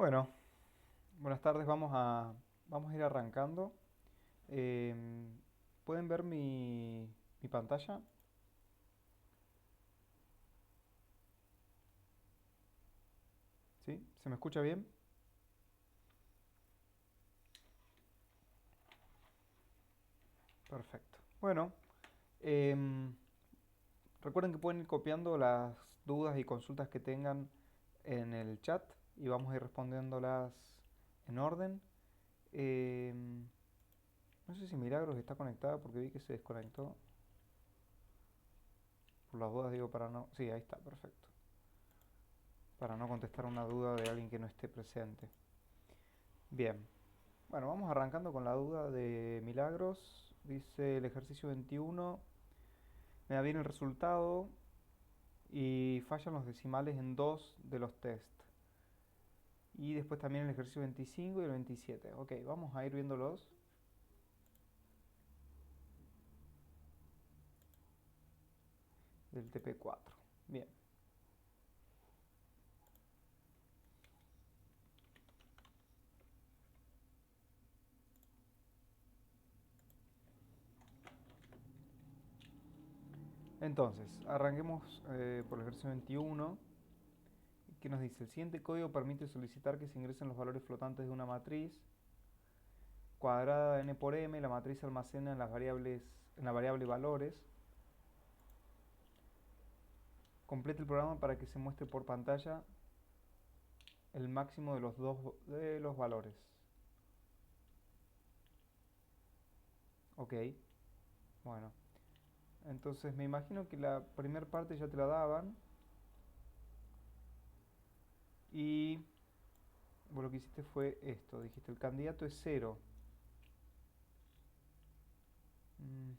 Bueno, buenas tardes, vamos a ir arrancando. Em, ¿Pueden ver mi pantalla? ¿Sí? ¿Se me escucha bien? Perfecto. Bueno, em, recuerden que pueden ir copiando las dudas y consultas que tengan en el chat y vamos a ir respondiéndolas en orden. Em, no sé si Milagros está conectada porque vi que se desconectó. Por las dudas digo para no... Sí, ahí está, perfecto. Para no contestar una duda de alguien que no esté presente. Bien. Bueno, vamos arrancando con la duda de Milagros. Dice el ejercicio 21, me da bien el resultado y fallan los decimales en dos de los test. Y después también el ejercicio 25 y el 27. Ok, vamos a ir viéndolos del TP4. Bien. Entonces, arranquemos por el ejercicio 21, que nos dice, el siguiente código permite solicitar que se ingresen los valores flotantes de una matriz cuadrada de n por m. La matriz almacena en la variable valores. Complete el programa para que se muestre por pantalla el máximo de los dos de los valores. Ok, bueno. Entonces me imagino que la primera parte ya te la daban y vos lo que hiciste fue esto. Dijiste el candidato es cero. Mm,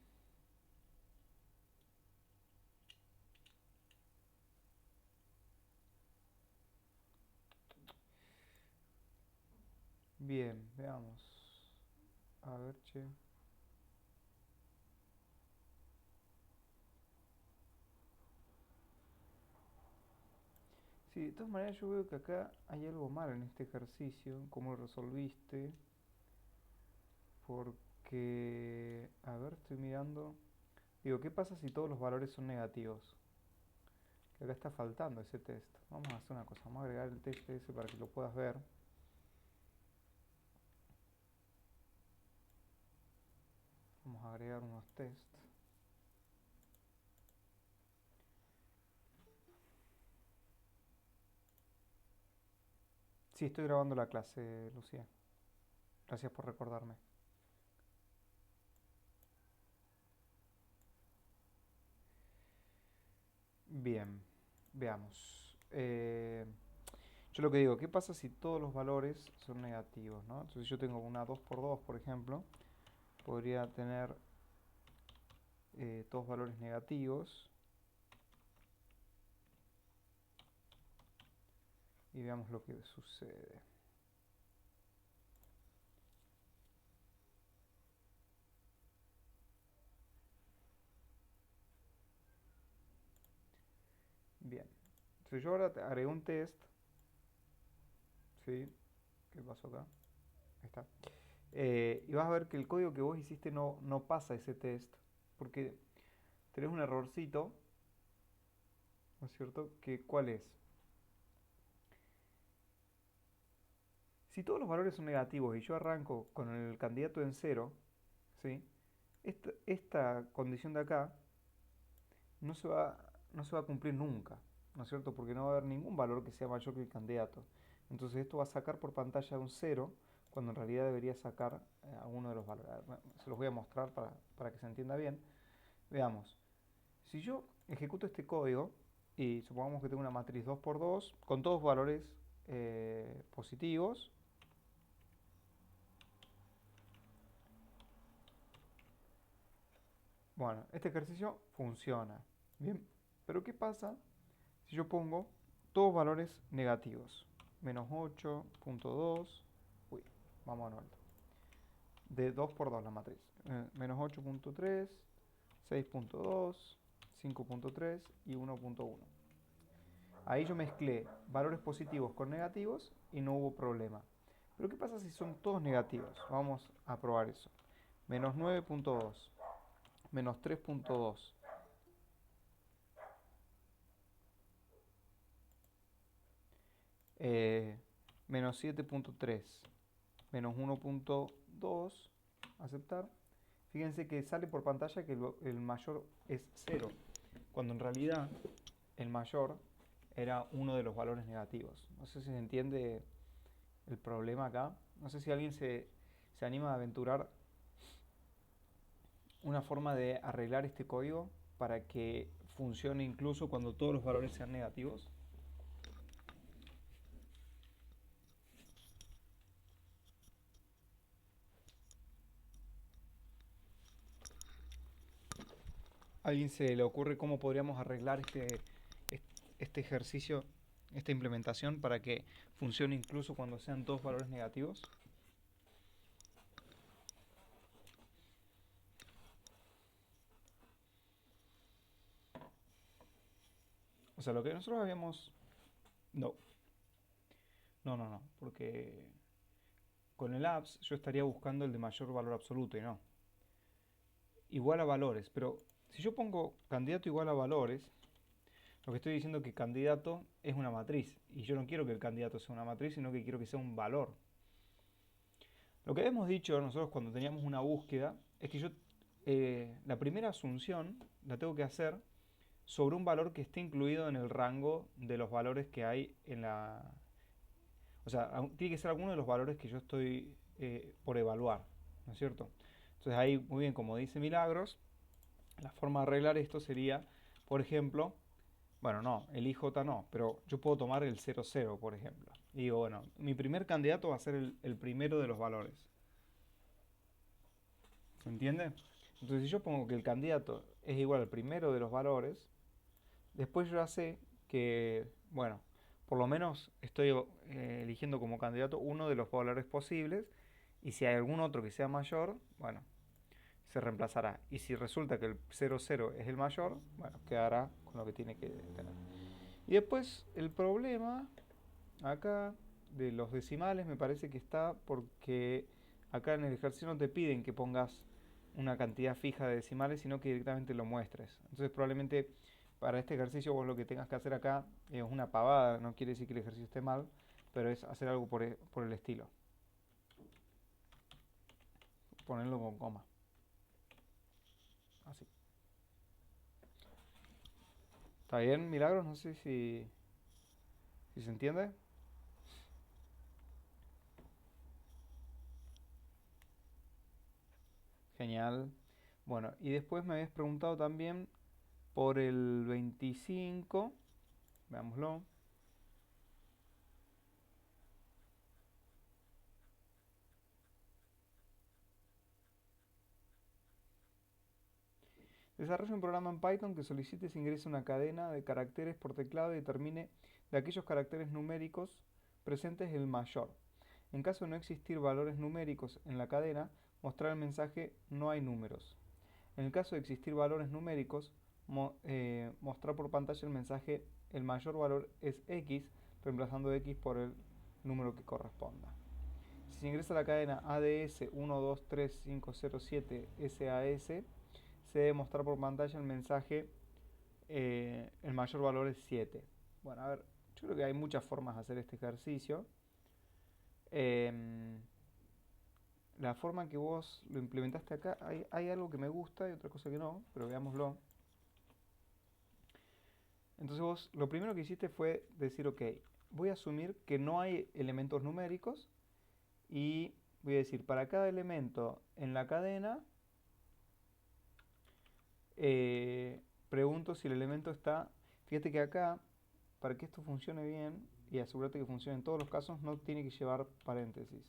bien, veamos. A ver, che. Sí, de todas maneras yo veo que acá hay algo mal en este ejercicio. ¿Cómo lo resolviste? Porque, a ver, estoy mirando. Digo, ¿qué pasa si todos los valores son negativos? Que acá está faltando ese test. Vamos a hacer una cosa, vamos a agregar el test ese para que lo puedas ver. Vamos a agregar unos test. Sí, estoy grabando la clase, Lucía. Gracias por recordarme. Bien, veamos. Yo lo que digo, ¿qué pasa si todos los valores son negativos, ¿no? Entonces yo tengo una 2 por 2, por ejemplo. Podría tener todos valores negativos. Y veamos lo que sucede. Bien. Entonces yo ahora te agregué un test. ¿Sí? ¿Qué pasó acá? Ahí está. Y vas a ver que el código que vos hiciste no pasa ese test. Porque tenés un errorcito, ¿no es cierto? Que, ¿cuál es? Si todos los valores son negativos y yo arranco con el candidato en cero, ¿sí? Esta condición de acá no se va, no se va a cumplir nunca, ¿no es cierto? Porque no va a haber ningún valor que sea mayor que el candidato. Entonces esto va a sacar por pantalla un cero cuando en realidad debería sacar alguno de los valores. Bueno, se los voy a mostrar para que se entienda bien. Veamos. Si yo ejecuto este código y supongamos que tengo una matriz 2 por 2 con todos valores positivos. Bueno, este ejercicio funciona. Bien, pero ¿qué pasa si yo pongo todos valores negativos? Menos 8.2, uy, vamos a vuelta. De 2 por 2 la matriz. Menos 8.3, 6.2, 5.3 y 1.1. Ahí yo mezclé valores positivos con negativos y no hubo problema. Pero ¿qué pasa si son todos negativos? Vamos a probar eso. Menos 9.2, menos 3.2, eh, menos 7.3, menos 1.2, aceptar. Fíjense que sale por pantalla que el mayor es 0, cuando en realidad el mayor era uno de los valores negativos. No sé si se entiende el problema acá. No sé si alguien se anima a aventurar una forma de arreglar este código para que funcione incluso cuando todos los valores sean negativos. ¿A alguien se le ocurre cómo podríamos arreglar este ejercicio, esta implementación para que funcione incluso cuando sean todos valores negativos? O sea, lo que nosotros habíamos... No, no, porque con el apps yo estaría buscando el de mayor valor absoluto y no. Igual a valores, pero si yo pongo candidato igual a valores, lo que estoy diciendo es que candidato es una matriz y yo no quiero que el candidato sea una matriz, sino que quiero que sea un valor. Lo que habíamos dicho nosotros cuando teníamos una búsqueda es que yo la primera asunción la tengo que hacer sobre un valor que esté incluido en el rango de los valores que hay en la... O sea, tiene que ser alguno de los valores que yo estoy por evaluar, ¿no es cierto? Entonces ahí, muy bien, como dice Milagros, la forma de arreglar esto sería, por ejemplo, bueno, no, el IJ no, pero yo puedo tomar el 00, por ejemplo. Y digo, bueno, mi primer candidato va a ser el primero de los valores. ¿Se entiende? Entonces, si yo pongo que el candidato es igual al primero de los valores, después yo ya sé que, bueno, por lo menos estoy eligiendo como candidato uno de los valores posibles y si hay algún otro que sea mayor, bueno, se reemplazará. Y si resulta que el 00 es el mayor, bueno, quedará con lo que tiene que tener. Y después el problema acá de los decimales me parece que está porque acá en el ejercicio no te piden que pongas una cantidad fija de decimales, sino que directamente lo muestres. Entonces probablemente para este ejercicio vos lo que tengas que hacer acá es una pavada, no quiere decir que el ejercicio esté mal, pero es hacer algo por el estilo. Ponerlo con coma. Así. ¿Está bien, Milagros? No sé si se entiende. Genial. Bueno, y después me habías preguntado también por el 25. Veámoslo. Desarrolla un programa en Python que solicite se ingrese una cadena de caracteres por teclado y determine de aquellos caracteres numéricos presentes el mayor. En caso de no existir valores numéricos en la cadena, mostrar el mensaje no hay números. En el caso de existir valores numéricos, mostrar por pantalla el mensaje el mayor valor es X, reemplazando X por el número que corresponda. Si se ingresa a la cadena ADS 123507 SAS, se debe mostrar por pantalla el mensaje el mayor valor es 7. Bueno, a ver, yo creo que hay muchas formas de hacer este ejercicio. Em, la forma en que vos lo implementaste acá, hay algo que me gusta y otra cosa que no, pero veámoslo. Entonces vos lo primero que hiciste fue decir, ok, voy a asumir que no hay elementos numéricos y voy a decir, para cada elemento en la cadena, eh, pregunto si el elemento está... Fíjate que acá, para que esto funcione bien y asegurarte que funcione en todos los casos, no tiene que llevar paréntesis.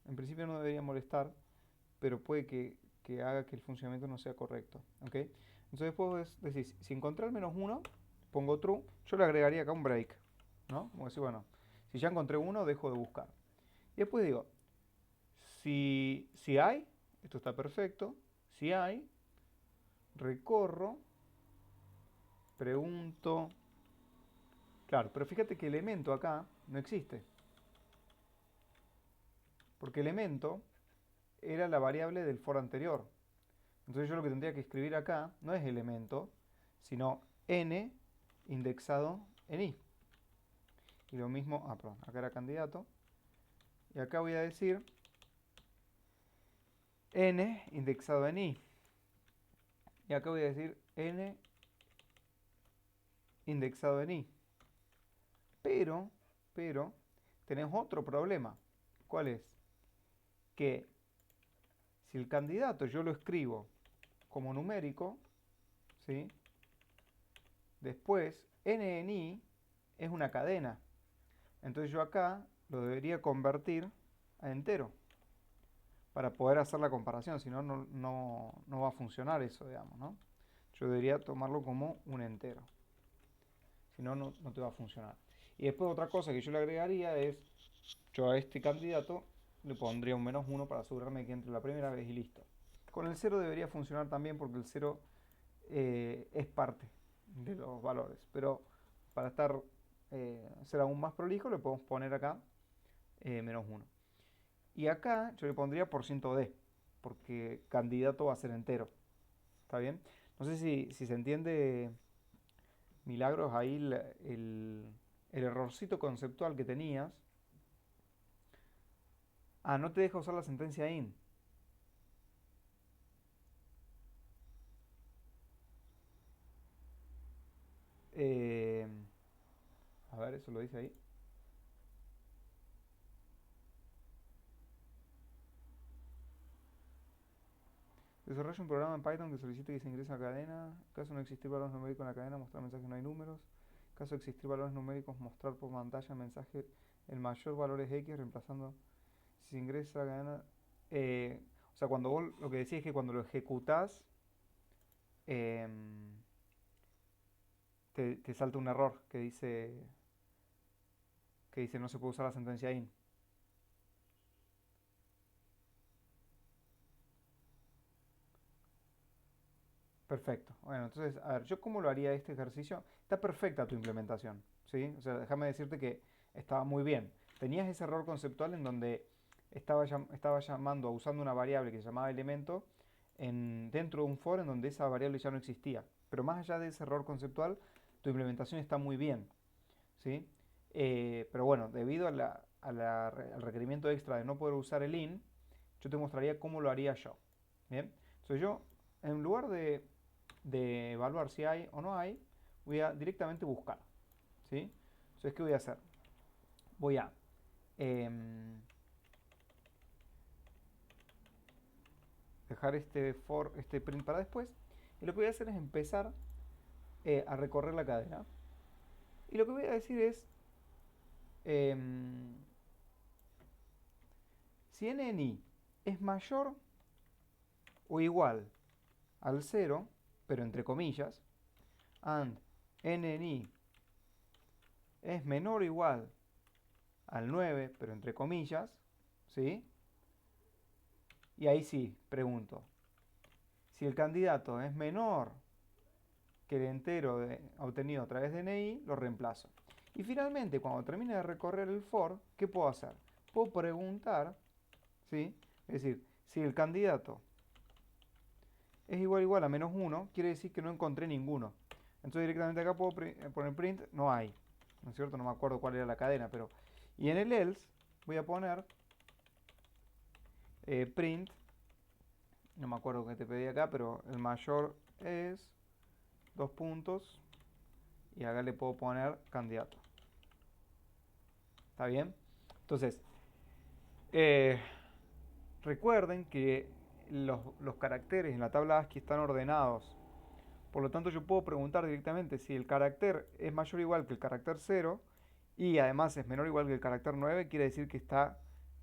En principio no debería molestar, pero puede que haga que el funcionamiento no sea correcto. ¿Okay? Entonces después decís, si encontré al menos uno, pongo true, yo le agregaría acá un break. ¿No? Como decir, bueno, si ya encontré uno, dejo de buscar. Y después digo, si hay, esto está perfecto, si hay, recorro, pregunto Claro, pero fíjate que elemento acá no existe, porque elemento era la variable del for anterior. Entonces yo lo que tendría que escribir acá no es elemento, sino n indexado en i. Y lo mismo, perdón, acá era candidato. Y acá voy a decir n indexado en i. Y acá voy a decir n indexado en i. Pero, tenemos otro problema. ¿Cuál es? Que si el candidato yo lo escribo como numérico, ¿sí? Después n en i es una cadena. Entonces yo acá lo debería convertir a entero para poder hacer la comparación, si no, no va a funcionar eso, digamos, ¿no? Yo debería tomarlo como un entero, si no, no te va a funcionar. Y después otra cosa que yo le agregaría es, yo a este candidato le pondría un -1 para asegurarme que entre la primera vez y listo. Con el 0 debería funcionar también porque el 0 es parte de los valores, pero para ser aún más prolijo le podemos poner acá -1. Y acá yo le pondría %d, porque candidato va a ser entero. ¿Está bien? No sé si se entiende, Milagros, ahí el errorcito conceptual que tenías. No te deja usar la sentencia in. Eh, a ver, eso lo dice ahí. Desarrolla un programa en Python que solicite que se ingrese a la cadena. Caso no existir valores numéricos en la cadena, mostrar mensajes no hay números. Caso de existir valores numéricos, mostrar por pantalla mensaje el mayor valor es X, reemplazando si se ingresa a la cadena. O sea, cuando vos lo que decís es que cuando lo ejecutás, em, te salta un error que dice no se puede usar la sentencia in. Perfecto. Bueno, entonces, a ver, ¿yo cómo lo haría este ejercicio? Está perfecta tu implementación, ¿sí? O sea, déjame decirte que estaba muy bien. Tenías ese error conceptual en donde estaba llamando, usando una variable que se llamaba elemento dentro de un for en donde esa variable ya no existía. Pero más allá de ese error conceptual, tu implementación está muy bien, ¿sí? Pero bueno, debido al requerimiento extra de no poder usar el in, yo te mostraría cómo lo haría yo. Bien, entonces yo, en lugar de evaluar si hay o no hay, voy a directamente buscar, ¿sí? Entonces, ¿qué voy a hacer? Voy a dejar este print para después, y lo que voy a hacer es empezar a recorrer la cadena. Y lo que voy a decir es, em, si n en i es mayor o igual al 0, pero entre comillas, and n en i es menor o igual al 9, pero entre comillas, ¿sí? Y ahí sí, pregunto, si el candidato es menor que el entero obtenido a través de NI, lo reemplazo. Y finalmente, cuando termine de recorrer el for, ¿qué puedo hacer? Puedo preguntar, ¿sí? Es decir, si el candidato es igual a -1, quiere decir que no encontré ninguno. Entonces directamente acá puedo poner print, no hay. ¿No es cierto? No me acuerdo cuál era la cadena, pero... Y en el else voy a poner print, no me acuerdo qué te pedí acá, pero el mayor es, dos puntos, y acá le puedo poner candidato. ¿Está bien? Entonces, eh, recuerden que los caracteres en la tabla ASCII están ordenados. Por lo tanto, yo puedo preguntar directamente si el carácter es mayor o igual que el carácter 0 y además es menor o igual que el carácter 9, quiere decir que está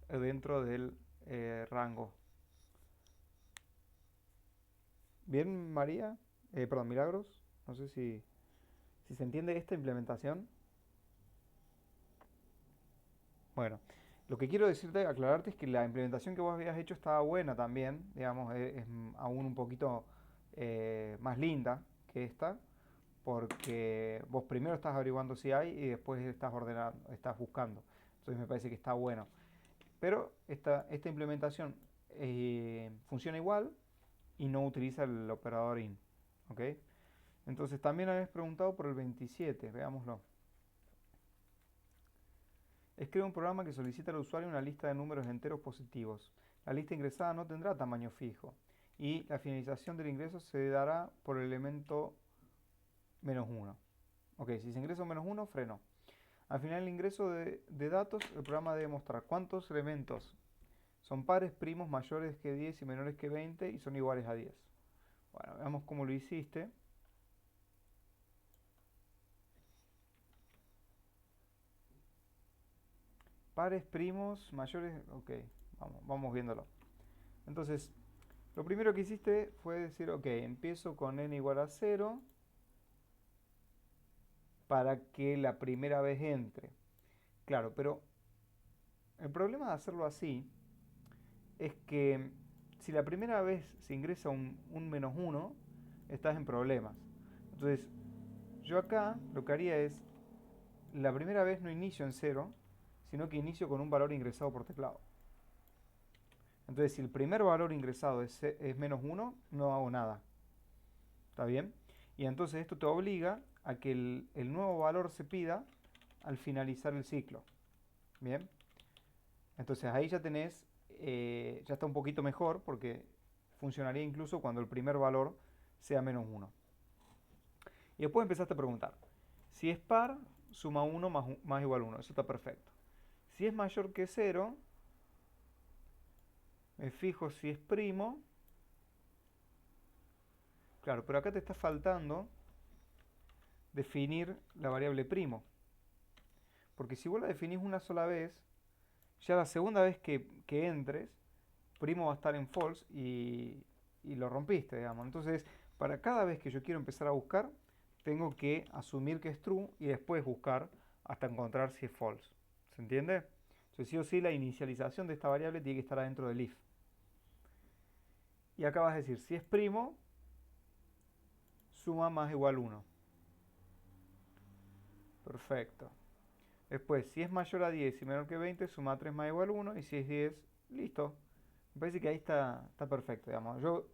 dentro del rango. ¿Bien, María? Perdón, Milagros. No sé si se entiende esta implementación. Bueno, lo que quiero decirte, aclararte, es que la implementación que vos habías hecho estaba buena también, digamos, es aún un poquito más linda que esta, porque vos primero estás averiguando si hay y después estás ordenando, estás buscando. Entonces me parece que está bueno. Pero esta implementación funciona igual y no utiliza el operador in. ¿Ok? Entonces también habéis preguntado por el 27, veámoslo. Escribe un programa que solicita al usuario una lista de números enteros positivos. La lista ingresada no tendrá tamaño fijo y la finalización del ingreso se dará por el elemento -1. Ok, si se ingresa un -1, freno. Al final del ingreso de datos, el programa debe mostrar cuántos elementos son pares, primos, mayores que 10 y menores que 20 y son iguales a 10. Bueno, veamos cómo lo hiciste. Pares, primos, mayores, ok, vamos viéndolo. Entonces, lo primero que hiciste fue decir, ok, empiezo con n igual a 0 para que la primera vez entre. Claro, pero el problema de hacerlo así es que si la primera vez se ingresa un -1, estás en problemas. Entonces, yo acá lo que haría es, la primera vez no inicio en 0, sino que inicio con un valor ingresado por teclado. Entonces, si el primer valor ingresado es -1, no hago nada. ¿Está bien? Y entonces esto te obliga a que el nuevo valor se pida al finalizar el ciclo. Bien. Entonces ahí ya tenés, ya está un poquito mejor porque funcionaría incluso cuando el primer valor sea -1. Y después empezaste a preguntar, si es par, suma 1 más igual 1, eso está perfecto. Si es mayor que 0, me fijo si es primo. Claro, pero acá te está faltando definir la variable primo. Porque si vos la definís una sola vez, ya la segunda vez que entres, primo va a estar en false y lo rompiste, digamos. Entonces, para cada vez que yo quiero empezar a buscar, tengo que asumir que es true y después buscar hasta encontrar si es false. ¿Se entiende? Entonces, sí o sí, la inicialización de esta variable tiene que estar adentro del if. Y acá vas a decir, si es primo, suma más igual 1. Perfecto. Después, si es mayor a 10 y menor que 20, suma 3 más igual 1. Y si es 10, listo. Me parece que ahí está perfecto, digamos. Yo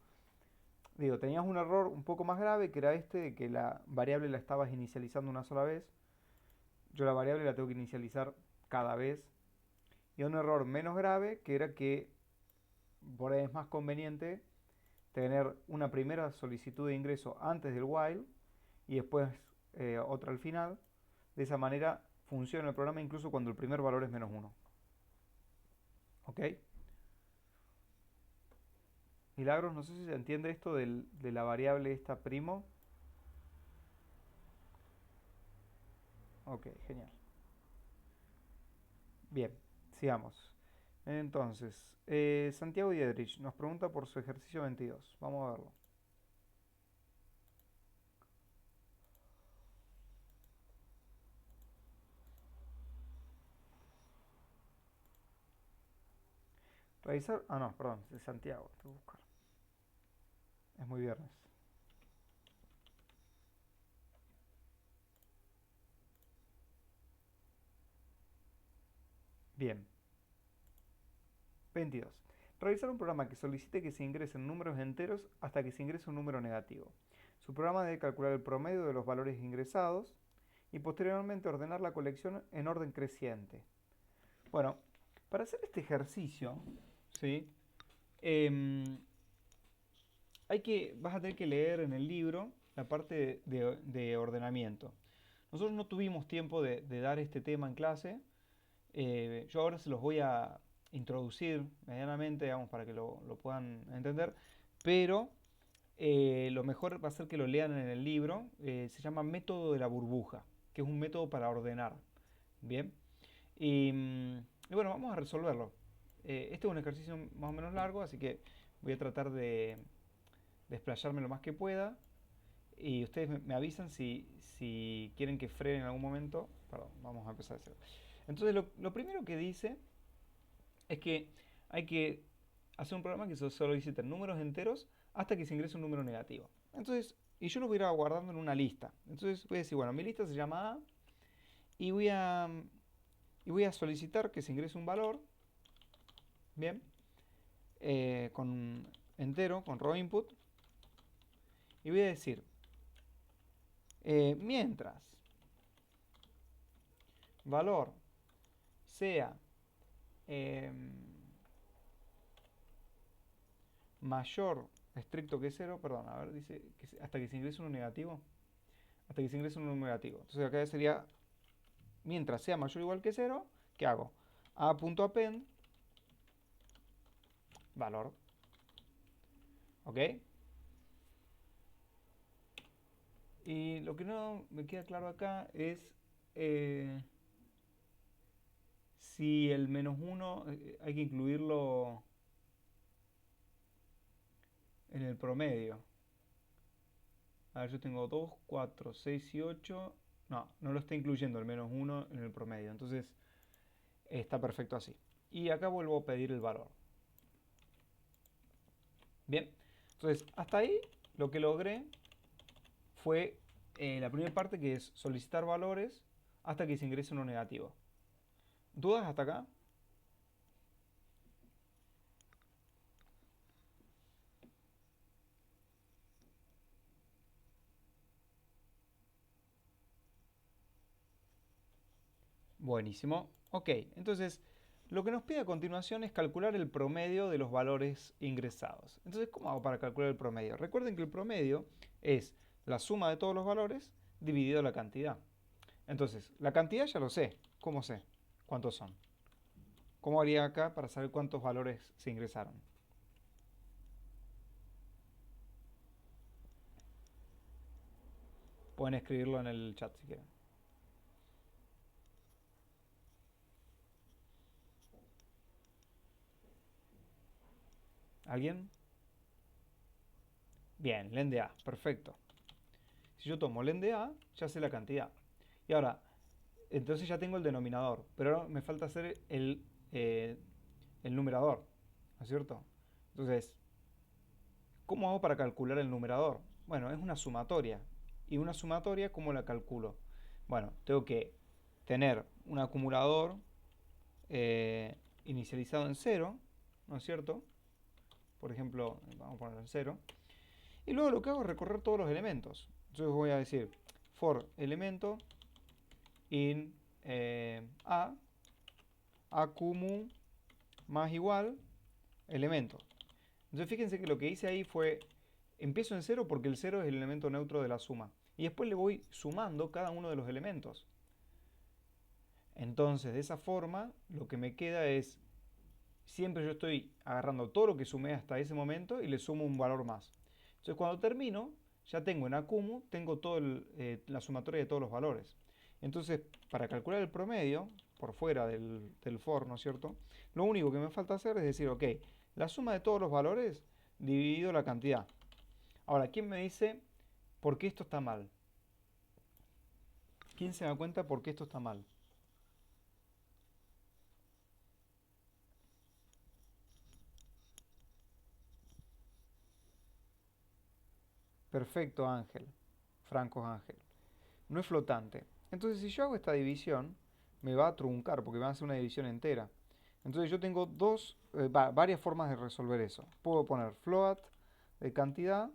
digo, tenías un error un poco más grave que era este, de que la variable la estabas inicializando una sola vez. Yo la variable la tengo que inicializar cada vez. Y un error menos grave que era que por ahí es más conveniente tener una primera solicitud de ingreso antes del while y después otra al final. De esa manera funciona el programa incluso cuando el primer valor es -1. ¿Ok? Milagros, no sé si se entiende esto de la variable esta primo. Ok, genial. Bien, sigamos. Entonces, Santiago Diedrich nos pregunta por su ejercicio 22. Vamos a verlo. Revisar. Ah, no, perdón, de Santiago. Tengo que buscar. Es muy viernes. Bien, 22. Realizar un programa que solicite que se ingresen números enteros hasta que se ingrese un número negativo. Su programa debe calcular el promedio de los valores ingresados y posteriormente ordenar la colección en orden creciente. Bueno, para hacer este ejercicio, ¿sí? Em, vas a tener que leer en el libro la parte de ordenamiento. Nosotros no tuvimos tiempo de dar este tema en clase. Yo ahora se los voy a introducir medianamente, digamos, para que lo puedan entender. Pero lo mejor va a ser que lo lean en el libro. Se llama método de la burbuja, que es un método para ordenar. Bien. Y bueno, vamos a resolverlo. Este es un ejercicio más o menos largo, así que voy a tratar de desplayarme lo más que pueda. Y ustedes me avisan si quieren que frene en algún momento. Perdón, vamos a empezar a hacer. Entonces, lo primero que dice es que hay que hacer un programa que solo solicita números enteros hasta que se ingrese un número negativo. Entonces, y yo los voy a ir guardando en una lista. Entonces voy a decir, bueno, mi lista se llama A y voy a solicitar que se ingrese un valor, bien, con entero, con raw input, y voy a decir, mientras valor sea mayor estricto que cero, perdón, a ver, dice que hasta que se ingrese un negativo, hasta que se ingrese un número negativo. Entonces acá sería, mientras sea mayor o igual que cero, ¿qué hago? A.append valor, ¿ok? Y lo que no me queda claro acá es si el menos 1 hay que incluirlo en el promedio. A ver, yo tengo 2, 4, 6 y 8. No, no lo está incluyendo el menos 1 en el promedio. Entonces está perfecto así. Y acá vuelvo a pedir el valor. Bien, entonces hasta ahí lo que logré fue la primera parte, que es solicitar valores hasta que se ingrese uno negativo. ¿Dudas hasta acá? Buenísimo. Ok, entonces lo que nos pide a continuación es calcular el promedio de los valores ingresados. Entonces, ¿cómo hago para calcular el promedio? Recuerden que el promedio es la suma de todos los valores dividido la cantidad. Entonces, la cantidad ya lo sé. ¿Cómo sé? ¿Cuántos son? ¿Cómo haría acá para saber cuántos valores se ingresaron? Pueden escribirlo en el chat si quieren. ¿Alguien? Bien, len de A, perfecto. Si yo tomo len de A, ya sé la cantidad. Y ahora, entonces ya tengo el denominador, pero ahora me falta hacer el numerador, ¿no es cierto? Entonces, ¿cómo hago para calcular el numerador? Bueno, es una sumatoria. ¿Y una sumatoria cómo la calculo? Bueno, tengo que tener un acumulador inicializado en cero, ¿no es cierto? Por ejemplo, vamos a ponerlo en cero. Y luego lo que hago es recorrer todos los elementos. Entonces voy a decir for elemento in a acumu más igual elemento. Entonces fíjense que lo que hice ahí fue, empiezo en cero porque el cero es el elemento neutro de la suma. Y después le voy sumando cada uno de los elementos. Entonces de esa forma lo que me queda es, siempre yo estoy agarrando todo lo que sumé hasta ese momento y le sumo un valor más. Entonces cuando termino, ya tengo en acumu, tengo toda la sumatoria de todos los valores. Entonces, para calcular el promedio, por fuera del for, ¿no es cierto? Lo único que me falta hacer es decir, ok, la suma de todos los valores dividido la cantidad. Ahora, ¿quién me dice por qué esto está mal? ¿Quién se da cuenta por qué esto está mal? Perfecto, Ángel. Franco Ángel. No es flotante. Entonces, si yo hago esta división, me va a truncar porque me va a hacer una división entera. Entonces, yo tengo varias formas de resolver eso. Puedo poner float de cantidad,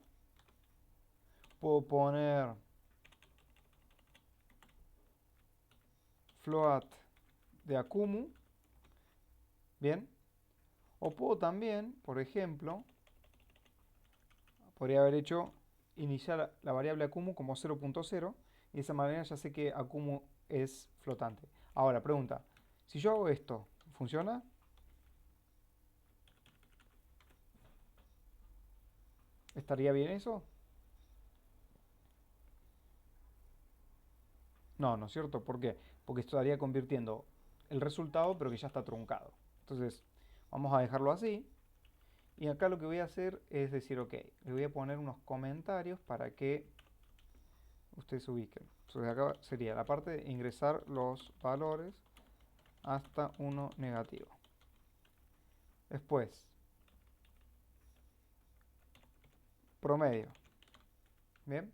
puedo poner float de acumu, ¿bien? O puedo también, por ejemplo, podría haber hecho iniciar la variable acumu como 0.0 y de esa manera ya sé que acumu es flotante. Ahora, pregunta, si yo hago esto, ¿funciona? ¿Estaría bien eso? No, ¿no es cierto? ¿Por qué? Porque estaría convirtiendo el resultado, pero que ya está truncado. Entonces, vamos a dejarlo así. Y acá lo que voy a hacer es decir, ok, le voy a poner unos comentarios para que ustedes se ubiquen. Entonces acá sería la parte de ingresar los valores hasta uno negativo. Después, promedio. Bien.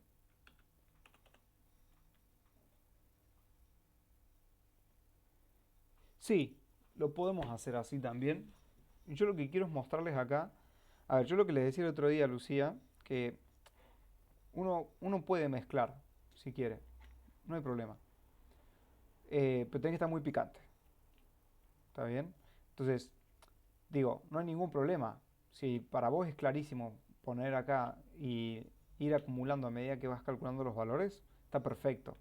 Sí, lo podemos hacer así también. Yo lo que quiero es mostrarles acá. A ver, yo lo que les decía el otro día a Lucía, que uno puede mezclar, si quiere. No hay problema. Pero tiene que estar muy picante. ¿Está bien? Entonces, digo, no hay ningún problema. Si para vos es clarísimo poner acá y ir acumulando a medida que vas calculando los valores, está perfecto.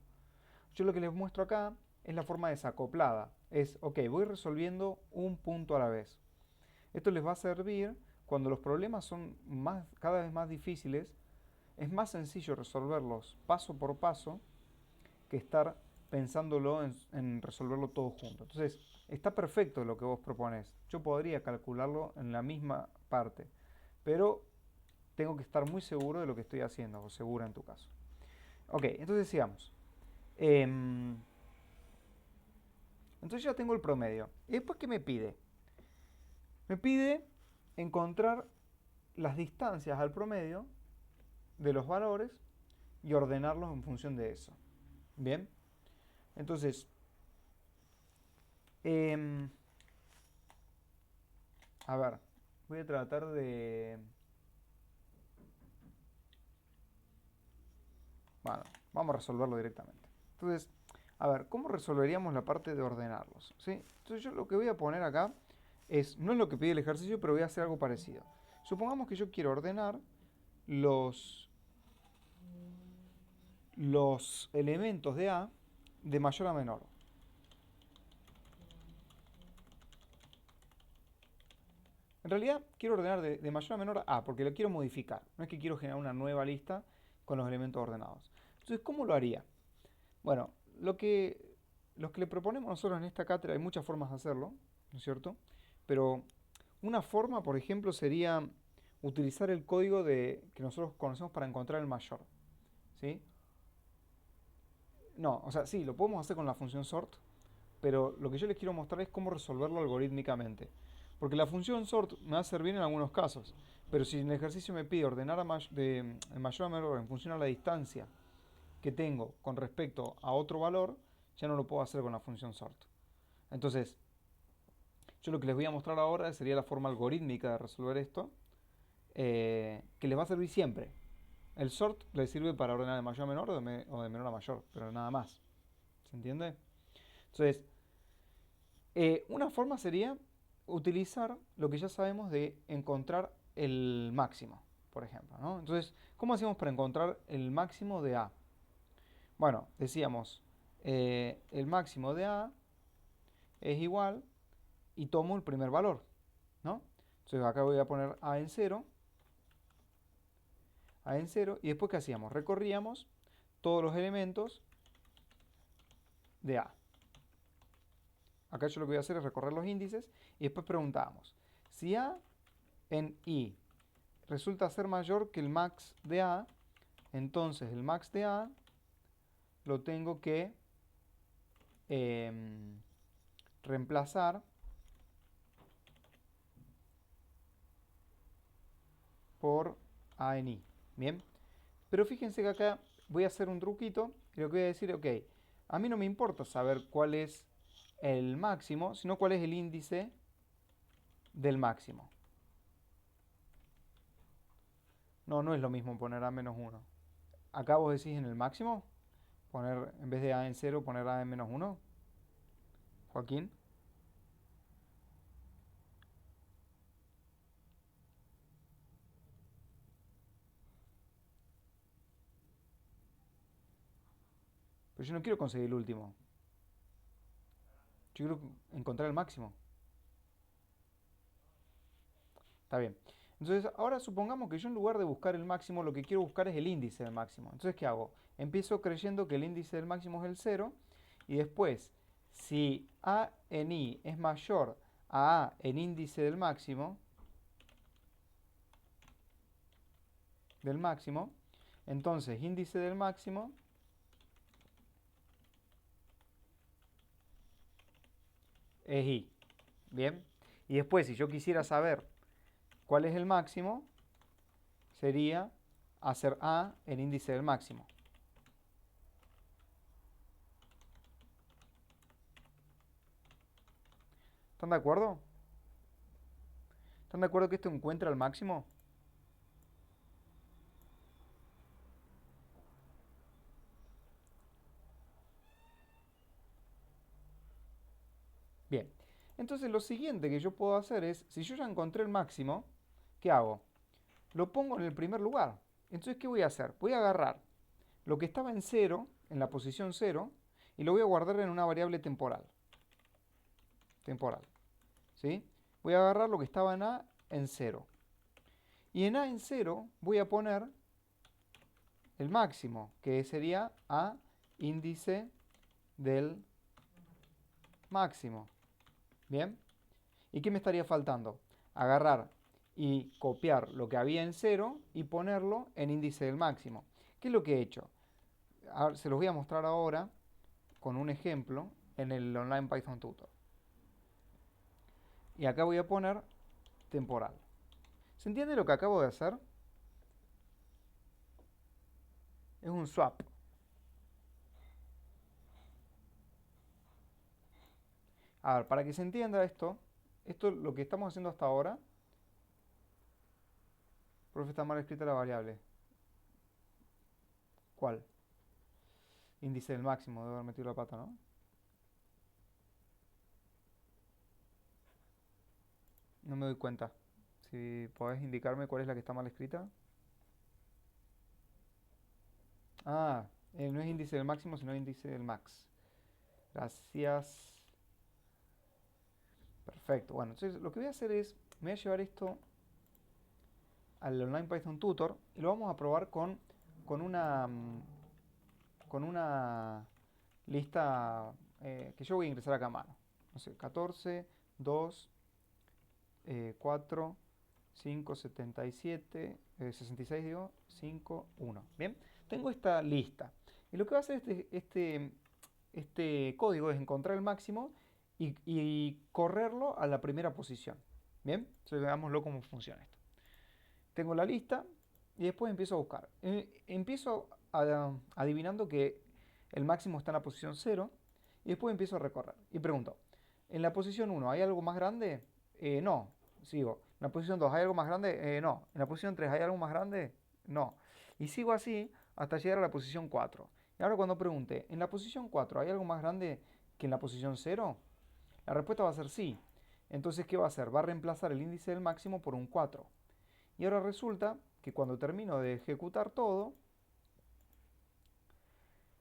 Yo lo que les muestro acá es la forma desacoplada. Es, ok, voy resolviendo un punto a la vez. Esto les va a servir cuando los problemas son cada vez más difíciles. Es más sencillo resolverlos paso por paso que estar pensándolo en resolverlo todo junto. Entonces, está perfecto lo que vos propones. Yo podría calcularlo en la misma parte, pero tengo que estar muy seguro de lo que estoy haciendo, o segura en tu caso. Ok, entonces sigamos. Em, entonces ya tengo el promedio. ¿Y después qué me pide? Me pide encontrar las distancias al promedio de los valores y ordenarlos en función de eso. Bien, entonces, em, a ver, voy a tratar de... Bueno, vamos a resolverlo directamente. Entonces, a ver, ¿cómo resolveríamos la parte de ordenarlos? ¿Sí? Entonces yo lo que voy a poner acá es, no es lo que pide el ejercicio, pero voy a hacer algo parecido. Supongamos que yo quiero ordenar los, los elementos de A de mayor a menor. En realidad quiero ordenar de mayor a menor a porque lo quiero modificar. No es que quiero generar una nueva lista con los elementos ordenados. Entonces, ¿cómo lo haría? Bueno, los que le proponemos nosotros en esta cátedra hay muchas formas de hacerlo, ¿no es cierto? Pero una forma, por ejemplo, sería utilizar el código que nosotros conocemos para encontrar el mayor. ¿Sí? No, o sea, sí, lo podemos hacer con la función sort, pero lo que yo les quiero mostrar es cómo resolverlo algorítmicamente. Porque la función sort me va a servir en algunos casos, pero si en el ejercicio me pide ordenar de mayor a menor en función a la distancia que tengo con respecto a otro valor, ya no lo puedo hacer con la función sort. Entonces, yo lo que les voy a mostrar ahora sería la forma algorítmica de resolver esto, que les va a servir siempre. El sort les sirve para ordenar de mayor a menor o de menor a mayor, pero nada más. ¿Se entiende? Entonces, una forma sería utilizar lo que ya sabemos de encontrar el máximo, por ejemplo, ¿no? Entonces, ¿cómo hacemos para encontrar el máximo de A? Bueno, decíamos, el máximo de A es igual y tomo el primer valor, ¿no? Entonces acá voy a poner A en 0, y después ¿qué hacíamos? Recorríamos todos los elementos de A. Acá yo lo que voy a hacer es recorrer los índices y después preguntábamos, si A en I resulta ser mayor que el max de A, entonces el max de A lo tengo que em, reemplazar por A en I. Bien, pero fíjense que acá voy a hacer un truquito y lo que voy a decir, ok, a mí no me importa saber cuál es el máximo, sino cuál es el índice del máximo. No, no es lo mismo poner A menos 1. Acá vos decís en el máximo, poner en vez de A en 0, poner A en menos 1. Joaquín. Pero yo no quiero conseguir el último. Yo quiero encontrar el máximo. Está bien. Entonces, ahora supongamos que yo en lugar de buscar el máximo, lo que quiero buscar es el índice del máximo. Entonces, ¿qué hago? Empiezo creyendo que el índice del máximo es el 0 y después, si A en I es mayor a A en índice del máximo, entonces índice del máximo es I. Bien. Y después, si yo quisiera saber cuál es el máximo, sería hacer A el índice del máximo. ¿Están de acuerdo? ¿Están de acuerdo que esto encuentra el máximo? Bien. Entonces lo siguiente que yo puedo hacer es, si yo ya encontré el máximo, ¿qué hago? Lo pongo en el primer lugar. Entonces, ¿qué voy a hacer? Voy a agarrar lo que estaba en 0, en la posición 0, y lo voy a guardar en una variable temporal. Temporal. ¿Sí? Voy a agarrar lo que estaba en A en 0. Y en A en 0 voy a poner el máximo, que sería A índice del máximo. ¿Bien? ¿Y qué me estaría faltando? Agarrar y copiar lo que había en 0 y ponerlo en índice del máximo. ¿Qué es lo que he hecho? Ahora, se los voy a mostrar ahora con un ejemplo en el Online Python Tutor. Y acá voy a poner temporal. ¿Se entiende lo que acabo de hacer? Es un swap. A ver, para que se entienda esto es lo que estamos haciendo hasta ahora. Profe, está mal escrita la variable. ¿Cuál? Índice del máximo, debo haber metido la pata, ¿no? No me doy cuenta. Si podés indicarme cuál es la que está mal escrita. Ah, no es índice del máximo, sino índice del max. Gracias. Perfecto. Bueno, entonces lo que voy a hacer es, me voy a llevar esto al Online Python Tutor y lo vamos a probar con una, con una lista que yo voy a ingresar acá a mano. No sé, 14, 2, 4, 5, 77, 66 digo, 5, 1. Bien, tengo esta lista. Y lo que va a hacer este código es encontrar el máximo y correrlo a la primera posición. Bien, entonces veámoslo cómo funciona esto. Tengo la lista y después empiezo a buscar. Empiezo adivinando que el máximo está en la posición 0 y después empiezo a recorrer. Y pregunto, ¿en la posición 1 hay algo más grande? No. Sigo. ¿En la posición 2 hay algo más grande? No. ¿En la posición 3 hay algo más grande? No. Y sigo así hasta llegar a la posición 4. Y ahora cuando pregunte, ¿en la posición 4 hay algo más grande que en la posición 0? La respuesta va a ser sí. Entonces, ¿qué va a hacer? Va a reemplazar el índice del máximo por un 4. Y ahora resulta que cuando termino de ejecutar todo,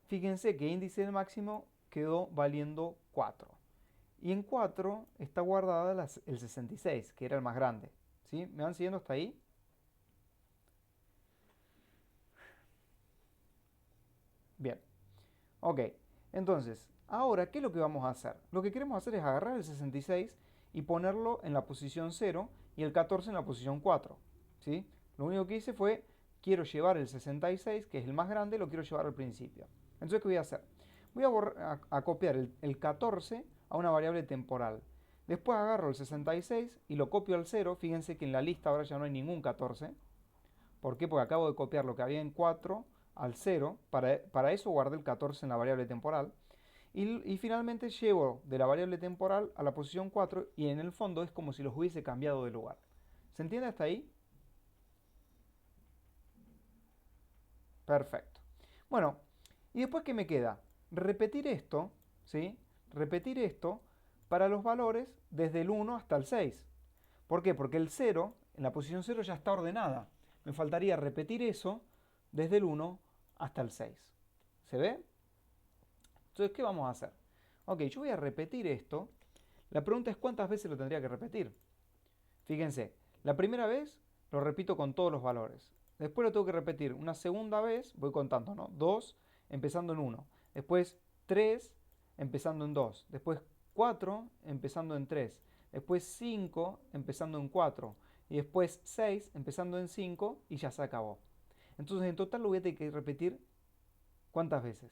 fíjense que índice del máximo quedó valiendo 4. Y en 4 está guardada el 66, que era el más grande. ¿Sí? ¿Me van siguiendo hasta ahí? Bien. Ok. Entonces, ahora, ¿qué es lo que vamos a hacer? Lo que queremos hacer es agarrar el 66 y ponerlo en la posición 0 y el 14 en la posición 4. ¿Sí? Lo único que hice fue, quiero llevar el 66, que es el más grande, lo quiero llevar al principio. Entonces, ¿qué voy a hacer? Voy a copiar el 14 a una variable temporal. Después agarro el 66 y lo copio al 0. Fíjense que en la lista ahora ya no hay ningún 14. ¿Por qué? Porque acabo de copiar lo que había en 4 al 0. Para eso guardé el 14 en la variable temporal. Y finalmente llevo de la variable temporal a la posición 4 y en el fondo es como si los hubiese cambiado de lugar. ¿Se entiende hasta ahí? Perfecto. Bueno, ¿y después qué me queda? Repetir esto, ¿sí? Repetir esto para los valores desde el 1 hasta el 6. ¿Por qué? Porque el 0, en la posición 0 ya está ordenada. Me faltaría repetir eso desde el 1 hasta el 6. ¿Se ve? Entonces, ¿qué vamos a hacer? Ok, yo voy a repetir esto. La pregunta es cuántas veces lo tendría que repetir. Fíjense, la primera vez lo repito con todos los valores. Después lo tengo que repetir una segunda vez, voy contando, ¿no? 2 empezando en 1. Después 3 empezando en 2. Después 4 empezando en 3. Después 5 empezando en 4. Y después 6 empezando en 5 y ya se acabó. Entonces en total lo voy a tener que repetir ¿cuántas veces?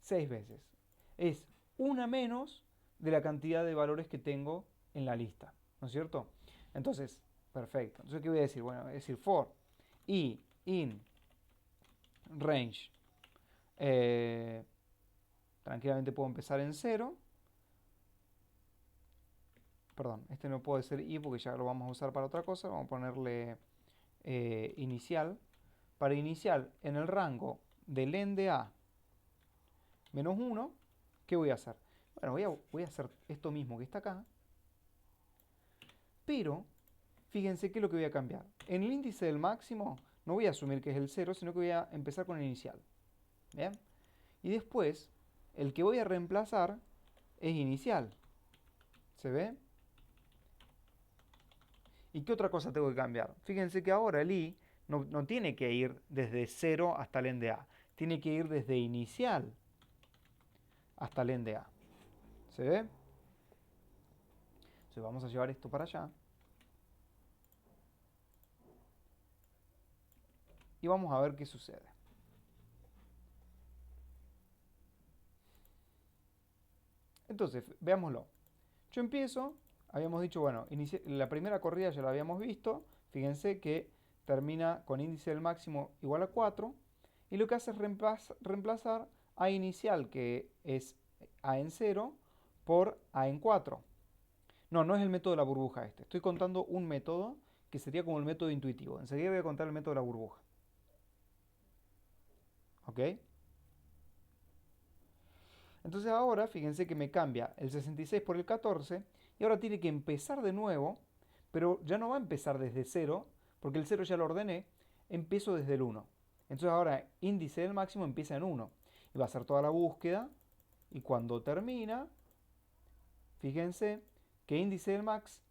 6 veces. Es una menos de la cantidad de valores que tengo en la lista, ¿no es cierto? Entonces, perfecto. Entonces, ¿qué voy a decir? Bueno, voy a decir for i in range. Tranquilamente puedo empezar en 0. Perdón, este no puede ser i porque ya lo vamos a usar para otra cosa. Vamos a ponerle inicial. Para inicial, en el rango del len de a menos 1, ¿qué voy a hacer? Bueno, voy a hacer esto mismo que está acá, pero fíjense qué es lo que voy a cambiar. En el índice del máximo no voy a asumir que es el 0, sino que voy a empezar con el inicial. ¿Bien? Y después, el que voy a reemplazar es inicial. ¿Se ve? ¿Y qué otra cosa tengo que cambiar? Fíjense que ahora el i no tiene que ir desde 0 hasta el len de a. Tiene que ir desde inicial hasta el len de a. ¿Se ve? Entonces vamos a llevar esto para allá. Y vamos a ver qué sucede. Entonces, veámoslo. Yo empiezo, habíamos dicho, bueno, la primera corrida ya la habíamos visto. Fíjense que termina con índice del máximo igual a 4. Y lo que hace es reemplazar a inicial, que es a en 0, por a en 4. No, no es el método de la burbuja este. Estoy contando un método que sería como el método intuitivo. Enseguida voy a contar el método de la burbuja. ¿Ok? Entonces ahora, fíjense que me cambia el 66 por el 14 y ahora tiene que empezar de nuevo, pero ya no va a empezar desde 0, porque el 0 ya lo ordené, empiezo desde el 1. Entonces ahora índice del máximo empieza en 1 y va a hacer toda la búsqueda y cuando termina, fíjense que índice del max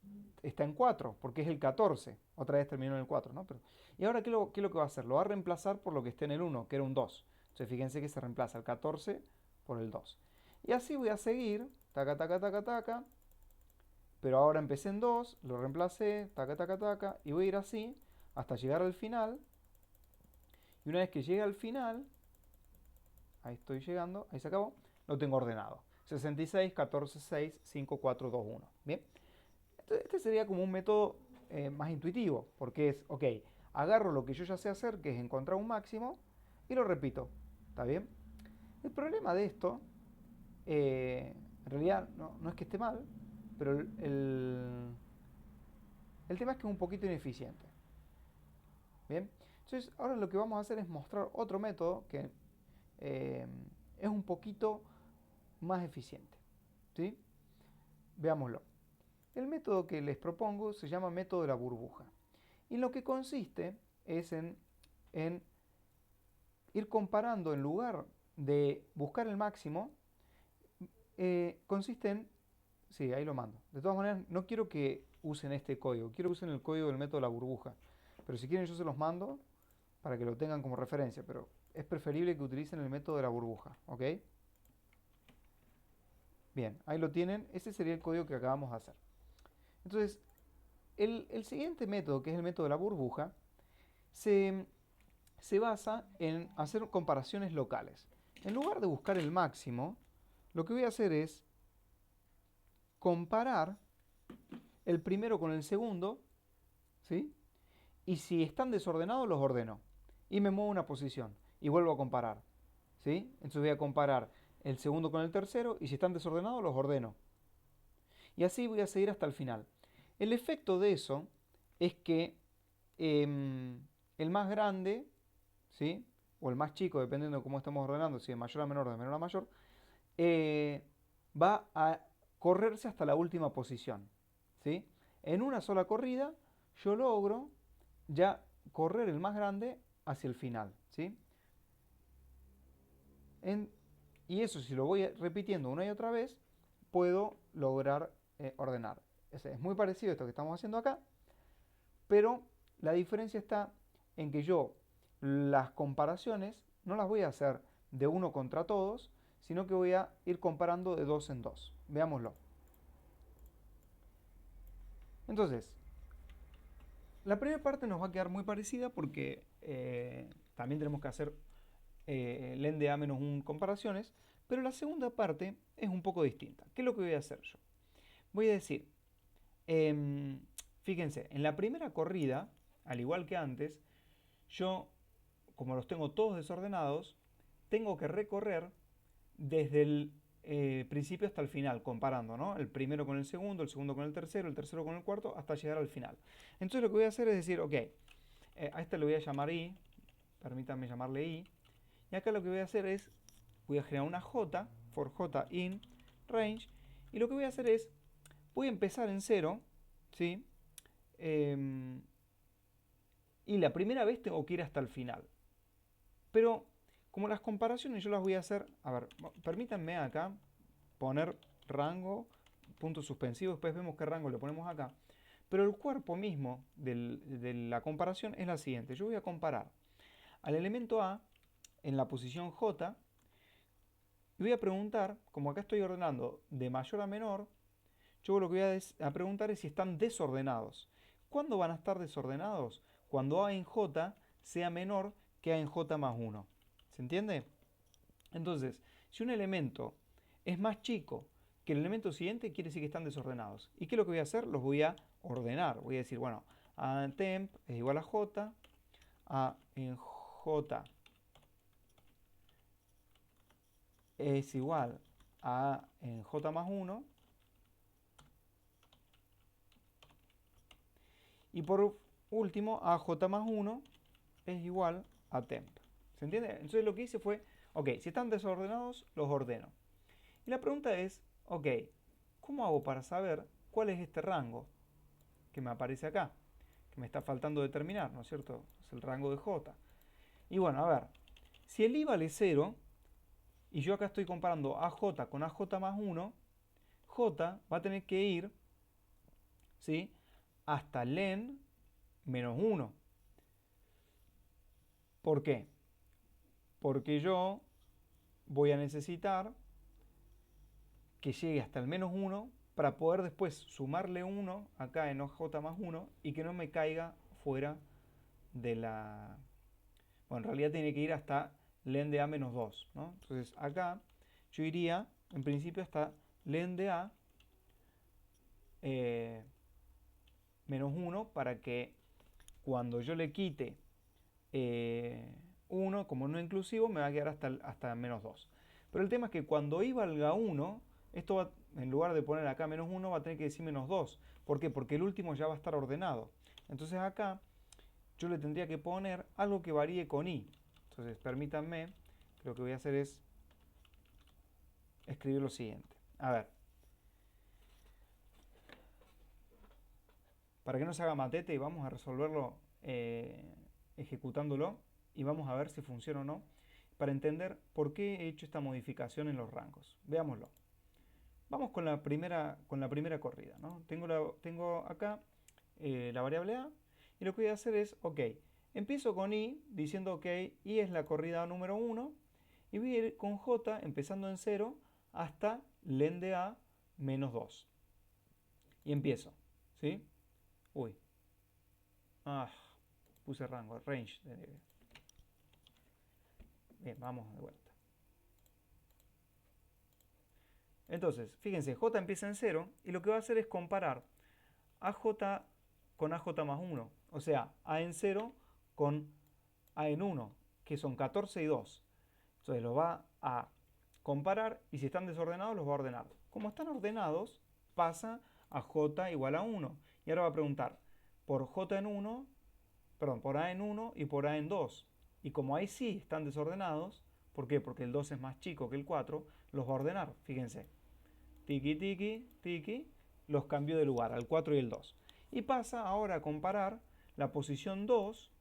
está en 4, porque es el 14. Otra vez terminó en el 4, ¿no? Y ahora, ¿qué es lo que va a hacer? Lo va a reemplazar por lo que esté en el 1, que era un 2. Entonces, fíjense que se reemplaza el 14 por el 2. Y así voy a seguir, taca, taca, taca, taca. Pero ahora empecé en 2, lo reemplacé, taca, taca, taca. Y voy a ir así hasta llegar al final. Y una vez que llegue al final, ahí estoy llegando, ahí se acabó, lo tengo ordenado. 66, 14, 6, 5, 4, 2, 1. Bien. Entonces, este sería como un método más intuitivo, porque es, ok, agarro lo que yo ya sé hacer, que es encontrar un máximo, y lo repito. ¿Está bien? El problema de esto, en realidad no es que esté mal, pero el tema es que es un poquito ineficiente. Bien. Entonces, ahora lo que vamos a hacer es mostrar otro método que eh, es un poquito más eficiente. ¿Sí? Veámoslo. El método que les propongo se llama método de la burbuja. Y lo que consiste es en ir comparando, en lugar de buscar el máximo, consiste en... Sí, ahí lo mando. De todas maneras, no quiero que usen este código, quiero que usen el código del método de la burbuja. Pero si quieren yo se los mando para que lo tengan como referencia, pero es preferible que utilicen el método de la burbuja, ¿ok? Bien, ahí lo tienen, ese sería el código que acabamos de hacer. Entonces, el siguiente método, que es el método de la burbuja, se, se basa en hacer comparaciones locales. En lugar de buscar el máximo, lo que voy a hacer es comparar el primero con el segundo, ¿sí? Y si están desordenados, los ordeno. Y me muevo una posición y vuelvo a comparar, ¿sí? Entonces voy a comparar el segundo con el tercero y si están desordenados, los ordeno. Y así voy a seguir hasta el final. El efecto de eso es que el más grande, ¿sí? O el más chico, dependiendo de cómo estamos ordenando, si de mayor a menor o de menor a mayor, eh, va a correrse hasta la última posición. ¿Sí? En una sola corrida yo logro ya correr el más grande hacia el final. ¿Sí? Y eso, si lo voy repitiendo una y otra vez, puedo lograr ordenar. Es muy parecido a esto que estamos haciendo acá, pero la diferencia está en que yo las comparaciones no las voy a hacer de uno contra todos, sino que voy a ir comparando de dos en dos. Veámoslo. Entonces, la primera parte nos va a quedar muy parecida porque también tenemos que hacer len de a menos 1 comparaciones, Pero la segunda parte es un poco distinta. ¿Qué es lo que voy a hacer yo? Voy a decir, em, fíjense, en la primera corrida, al igual que antes, yo, como los tengo todos desordenados, tengo que recorrer desde el principio hasta el final, comparando, ¿no? El primero con el segundo con el tercero con el cuarto, hasta llegar al final. Entonces lo que voy a hacer es decir, ok, a este le voy a llamar i, permítanme llamarle i, y acá lo que voy a hacer es, voy a generar una j, for j in range, y lo que voy a hacer es, voy a empezar en 0, ¿sí? Em, y la primera vez tengo que ir hasta el final. Pero como las comparaciones yo las voy a hacer, a ver, permítanme acá poner rango, punto suspensivo, después vemos qué rango le ponemos acá. Pero el cuerpo mismo de la comparación es la siguiente. Yo voy a comparar al elemento A en la posición J y voy a preguntar, como acá estoy ordenando de mayor a menor, yo lo que voy a preguntar es si están desordenados. ¿Cuándo van a estar desordenados? Cuando A en J sea menor que A en J más 1. ¿Se entiende? Entonces, si un elemento es más chico que el elemento siguiente, quiere decir que están desordenados. ¿Y qué es lo que voy a hacer? Los voy a ordenar. Voy a decir, bueno, A en temp es igual a J, A en J es igual a A en J más 1. Y por último, AJ más 1 es igual a temp. ¿Se entiende? Entonces lo que hice fue, ok, si están desordenados, los ordeno. Y la pregunta es, ok, ¿cómo hago para saber cuál es este rango que me aparece acá? Que me está faltando determinar, ¿no es cierto? Es el rango de J. Y bueno, a ver, si el I vale 0, y yo acá estoy comparando AJ con AJ más 1, J va a tener que ir, ¿sí?, hasta len menos 1. ¿Por qué? Porque yo voy a necesitar que llegue hasta el menos 1 para poder después sumarle 1 acá en OJ más 1 y que no me caiga fuera de la... Bueno, en realidad tiene que ir hasta len de A menos 2, ¿no? Entonces acá yo iría en principio hasta len de A menos 1 para que cuando yo le quite 1, como no inclusivo, me va a quedar hasta menos 2. Pero el tema es que cuando i valga 1, esto va, en lugar de poner acá menos 1, va a tener que decir menos 2. ¿Por qué? Porque el último ya va a estar ordenado. Entonces acá yo le tendría que poner algo que varíe con i. Entonces permítanme, lo que voy a hacer es escribir lo siguiente. A ver, para que no se haga matete, vamos a resolverlo ejecutándolo y vamos a ver si funciona o no, para entender por qué he hecho esta modificación en los rangos. Veámoslo. Vamos con la primera corrida, ¿no? Tengo acá la variable a y lo que voy a hacer es, ok, empiezo con i diciendo, ok, i es la corrida número 1 y voy a ir con j empezando en 0 hasta len de a menos 2. Y empiezo, ¿sí? Uy, ah, puse rango, range. Bien, vamos de vuelta. Entonces, fíjense, j empieza en 0 y lo que va a hacer es comparar AJ con AJ más 1. O sea, A en 0 con A en 1, que son 14 y 2. Entonces los va a comparar y si están desordenados los va a ordenar. Como están ordenados, pasa a J igual a 1. Y ahora va a preguntar por J en 1, perdón, por A en 1 y por A en 2. Y como ahí sí están desordenados, ¿por qué? Porque el 2 es más chico que el 4, los va a ordenar. Fíjense, tiki, tiki, tiki, los cambió de lugar, al 4 y el 2. Y pasa ahora a comparar la posición 2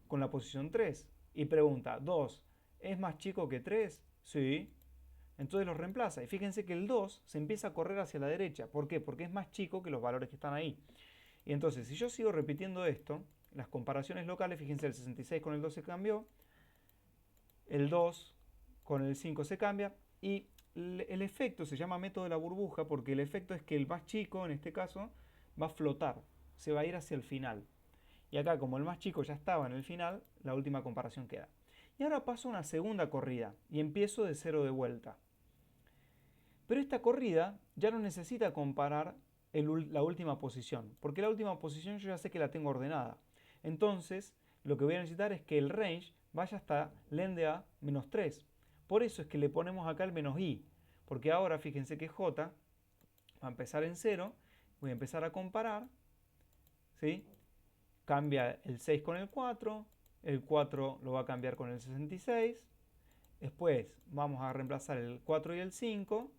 con la posición 3. Y pregunta, ¿2 es más chico que 3? Sí. Entonces los reemplaza. Y fíjense que el 2 se empieza a correr hacia la derecha. ¿Por qué? Porque es más chico que los valores que están ahí. Y entonces, si yo sigo repitiendo esto, las comparaciones locales, fíjense, el 66 con el 2 se cambió, el 2 con el 5 se cambia, y el efecto se llama método de la burbuja porque el efecto es que el más chico, en este caso, va a flotar, se va a ir hacia el final. Y acá, como el más chico ya estaba en el final, la última comparación queda. Y ahora paso a una segunda corrida y empiezo de 0 de vuelta. Pero esta corrida ya no necesita comparar la última posición, porque la última posición yo ya sé que la tengo ordenada. Entonces, lo que voy a necesitar es que el range vaya hasta len de a menos 3. Por eso es que le ponemos acá el menos i, porque ahora fíjense que j va a empezar en 0, voy a empezar a comparar, ¿sí? Cambia el 6 con el 4 lo va a cambiar con el 66, después vamos a reemplazar el 4 y el 5,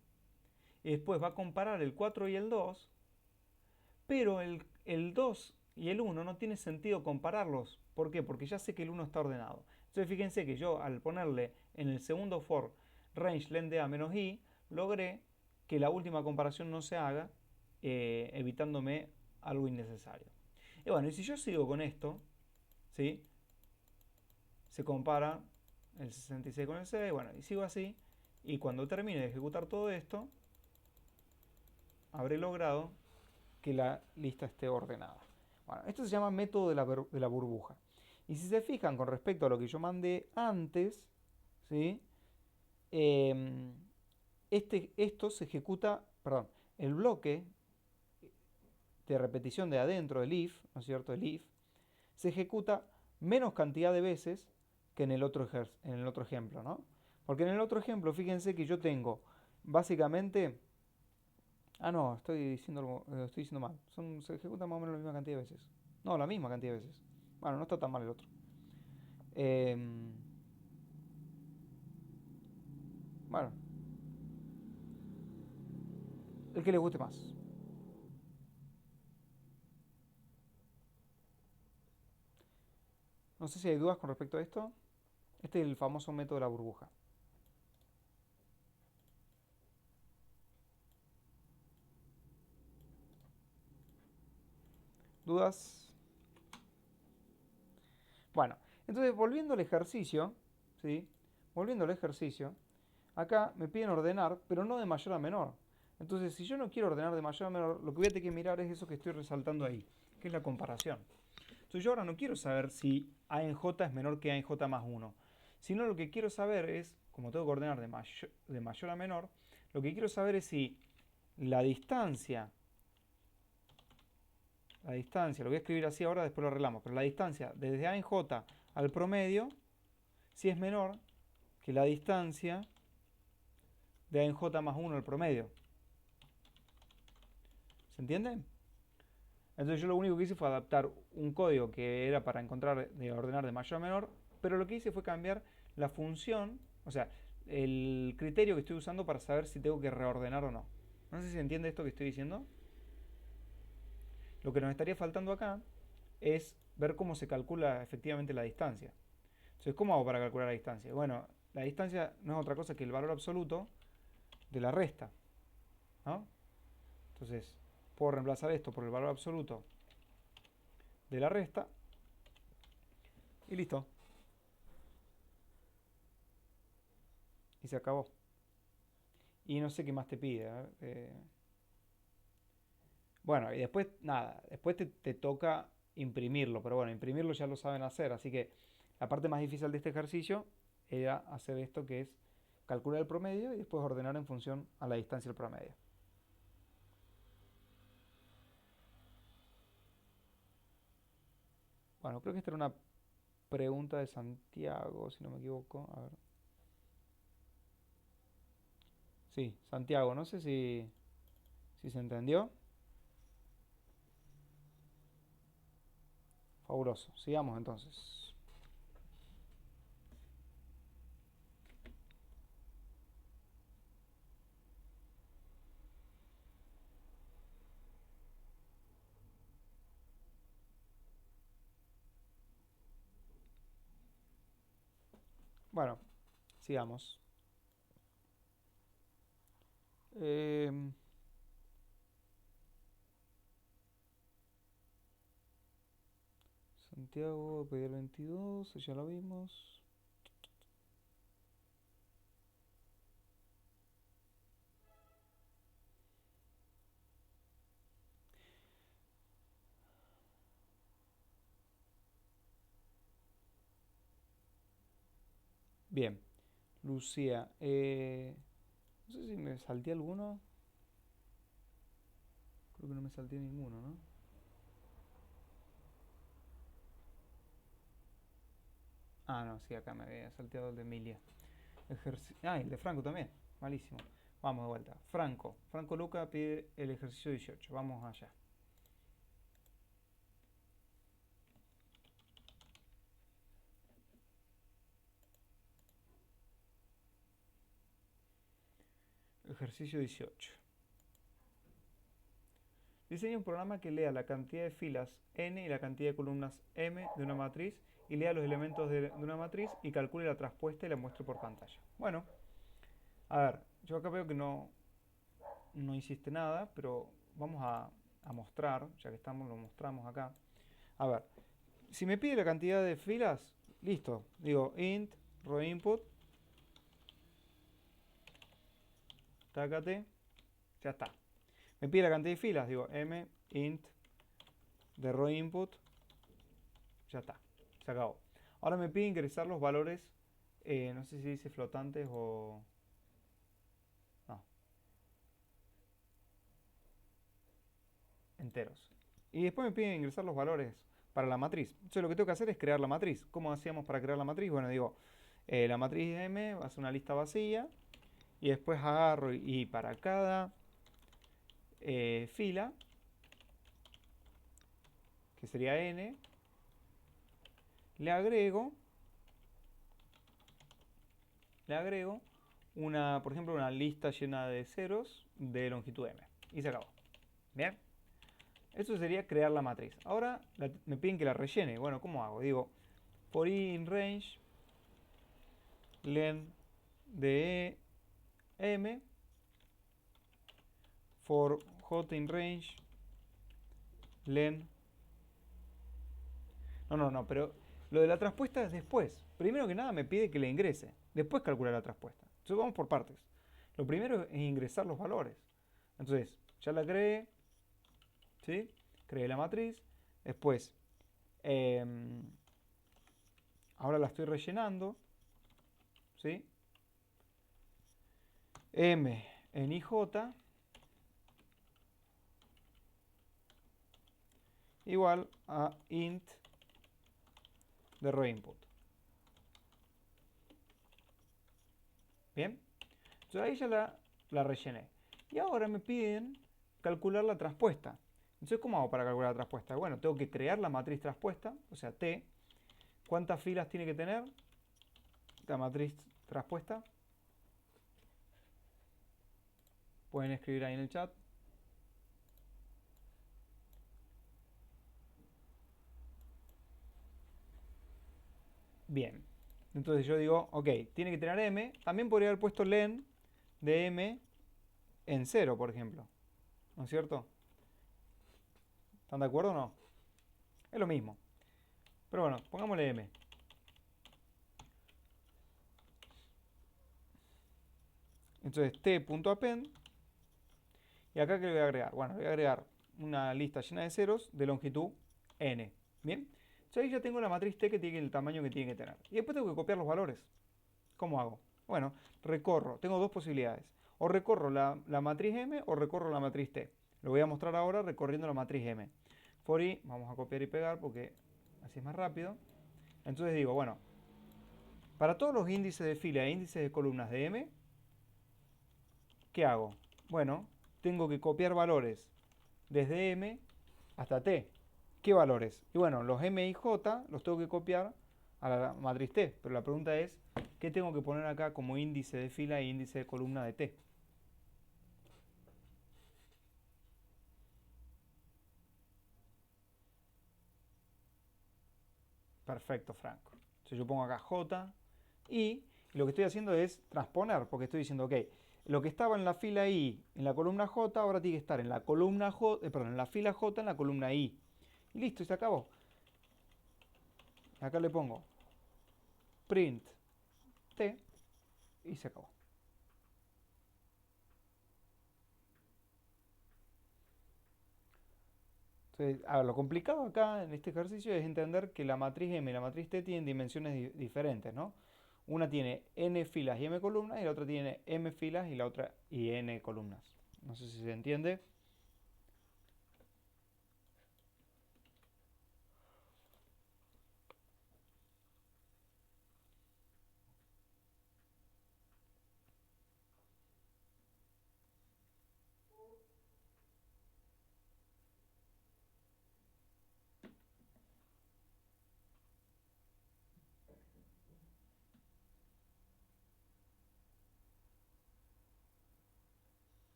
y después va a comparar el 4 y el 2, pero el 2 y el 1 no tiene sentido compararlos. ¿Por qué? Porque ya sé que el 1 está ordenado. Entonces fíjense que yo al ponerle en el segundo for range len de a menos i, logré que la última comparación no se haga, evitándome algo innecesario. Y bueno, y si yo sigo con esto, ¿sí? Se compara el 66 con el 6, bueno, y sigo así, y cuando termine de ejecutar todo esto, habré logrado que la lista esté ordenada. Bueno, esto se llama método de la burbuja. Y si se fijan con respecto a lo que yo mandé antes, ¿sí? Esto se ejecuta, perdón, el bloque de repetición de adentro del if, ¿no es cierto? El if, se ejecuta menos cantidad de veces que en el otro ejemplo, ¿no? Porque en el otro ejemplo, fíjense que yo tengo básicamente. Ah, no, estoy diciendo mal. Se ejecuta más o menos la misma cantidad de veces. No, la misma cantidad de veces. Bueno, no está tan mal el otro. Em, bueno, el que le guste más. No sé si hay dudas con respecto a esto. Este es el famoso método de la burbuja. ¿Dudas? Bueno, entonces volviendo al ejercicio, ¿sí? Volviendo al ejercicio, acá me piden ordenar, pero no de mayor a menor. Entonces, si yo no quiero ordenar de mayor a menor, lo que voy a tener que mirar es eso que estoy resaltando ahí, que es la comparación. Entonces yo ahora no quiero saber si A en J es menor que A en J más 1, sino lo que quiero saber es, como tengo que ordenar de mayor a menor, lo que quiero saber es si la distancia, lo voy a escribir así ahora, después lo arreglamos, pero la distancia desde A en J al promedio, si es menor que la distancia de A en J más 1 al promedio. ¿Se entiende? Entonces yo lo único que hice fue adaptar un código que era para encontrar de ordenar de mayor a menor, pero lo que hice fue cambiar la función, o sea, el criterio que estoy usando para saber si tengo que reordenar o no. No sé si se entiende esto que estoy diciendo. Lo que nos estaría faltando acá es ver cómo se calcula efectivamente la distancia. Entonces, ¿cómo hago para calcular la distancia? Bueno, la distancia no es otra cosa que el valor absoluto de la resta, ¿no? Entonces, puedo reemplazar esto por el valor absoluto de la resta y listo. Y se acabó. Y no sé qué más te pide. Bueno, y después, nada, después te toca imprimirlo, pero bueno, imprimirlo ya lo saben hacer, así que la parte más difícil de este ejercicio era hacer esto que es calcular el promedio y después ordenar en función a la distancia del promedio. Bueno, creo que esta era una pregunta de Santiago, si no me equivoco. A ver. Sí, Santiago, no sé si se entendió. Fabuloso. Sigamos entonces. Bueno, sigamos. Em, Santiago, pedí el 22, ya lo vimos. Bien, Lucía. No sé si me salté alguno. Creo que no me salté ninguno, ¿no? Ah, no, sí, acá me había salteado el de Emilia. Ah, el de Franco también. Malísimo. Vamos de vuelta. Franco. Franco Luca pide el ejercicio 18. Vamos allá. Ejercicio 18. Diseña un programa que lea la cantidad de filas n y la cantidad de columnas m de una matriz y lea los elementos de una matriz y calcule la traspuesta y la muestre por pantalla. Bueno, a ver, yo acá veo que no hiciste nada, pero vamos a mostrar, ya que estamos, lo mostramos acá. A ver, si me pide la cantidad de filas, listo. Digo int row input, tácate, ya está. Me pide la cantidad de filas, digo m int de row input, ya está, se acabó. Ahora me pide ingresar los valores, no sé si dice flotantes o... no, enteros. Y después me pide ingresar los valores para la matriz. Entonces lo que tengo que hacer es crear la matriz. ¿Cómo hacíamos para crear la matriz? Bueno, digo, la matriz M va a ser una lista vacía y después agarro y para cada fila, que sería N, le agrego una, por ejemplo, una lista llena de ceros de longitud M. Y se acabó. Bien. Eso sería crear la matriz. Ahora me piden que la rellene. Bueno, ¿cómo hago? Digo, for i in range len de M, for j in range len... No, pero lo de la traspuesta es después. Primero que nada me pide que le ingrese. Después calcular la traspuesta. Entonces vamos por partes. Lo primero es ingresar los valores. Entonces, ya la creé. ¿Sí? Creé la matriz. Después, ahora la estoy rellenando. ¿Sí? M en IJ igual a int de row input. Bien. Entonces ahí ya la rellené. Y ahora me piden calcular la traspuesta. Entonces, ¿cómo hago para calcular la traspuesta? Bueno, tengo que crear la matriz traspuesta, o sea, T. ¿Cuántas filas tiene que tener la matriz traspuesta? Pueden escribir ahí en el chat. Bien. Entonces yo digo, ok, tiene que tener m. También podría haber puesto len de m en 0, por ejemplo. ¿No es cierto? ¿Están de acuerdo o no? Es lo mismo. Pero bueno, pongámosle m. Entonces t.append. ¿Y acá qué le voy a agregar? Bueno, le voy a agregar una lista llena de ceros de longitud n. ¿Bien? Entonces ahí ya tengo la matriz T que tiene el tamaño que tiene que tener. Y después tengo que copiar los valores. ¿Cómo hago? Bueno, recorro. Tengo dos posibilidades. O recorro la matriz M o recorro la matriz T. Lo voy a mostrar ahora recorriendo la matriz M. For i, vamos a copiar y pegar porque así es más rápido. Entonces digo, bueno, para todos los índices de fila e índices de columnas de M, ¿qué hago? Bueno, tengo que copiar valores desde M hasta T. ¿Qué valores? Y bueno, los M y J los tengo que copiar a la matriz T. Pero la pregunta es, ¿qué tengo que poner acá como índice de fila e índice de columna de T? Perfecto, Franco. Entonces yo pongo acá J y lo que estoy haciendo es transponer, porque estoy diciendo, ok, lo que estaba en la fila I en la columna J ahora tiene que estar en la columna J, perdón, en la fila J en la columna I. Y listo, y se acabó. Acá le pongo print T y se acabó. Entonces, a ver, lo complicado acá en este ejercicio es entender que la matriz M y la matriz T tienen dimensiones diferentes, ¿no? Una tiene n filas y m columnas y la otra tiene m filas y la otra y n columnas. No sé si se entiende.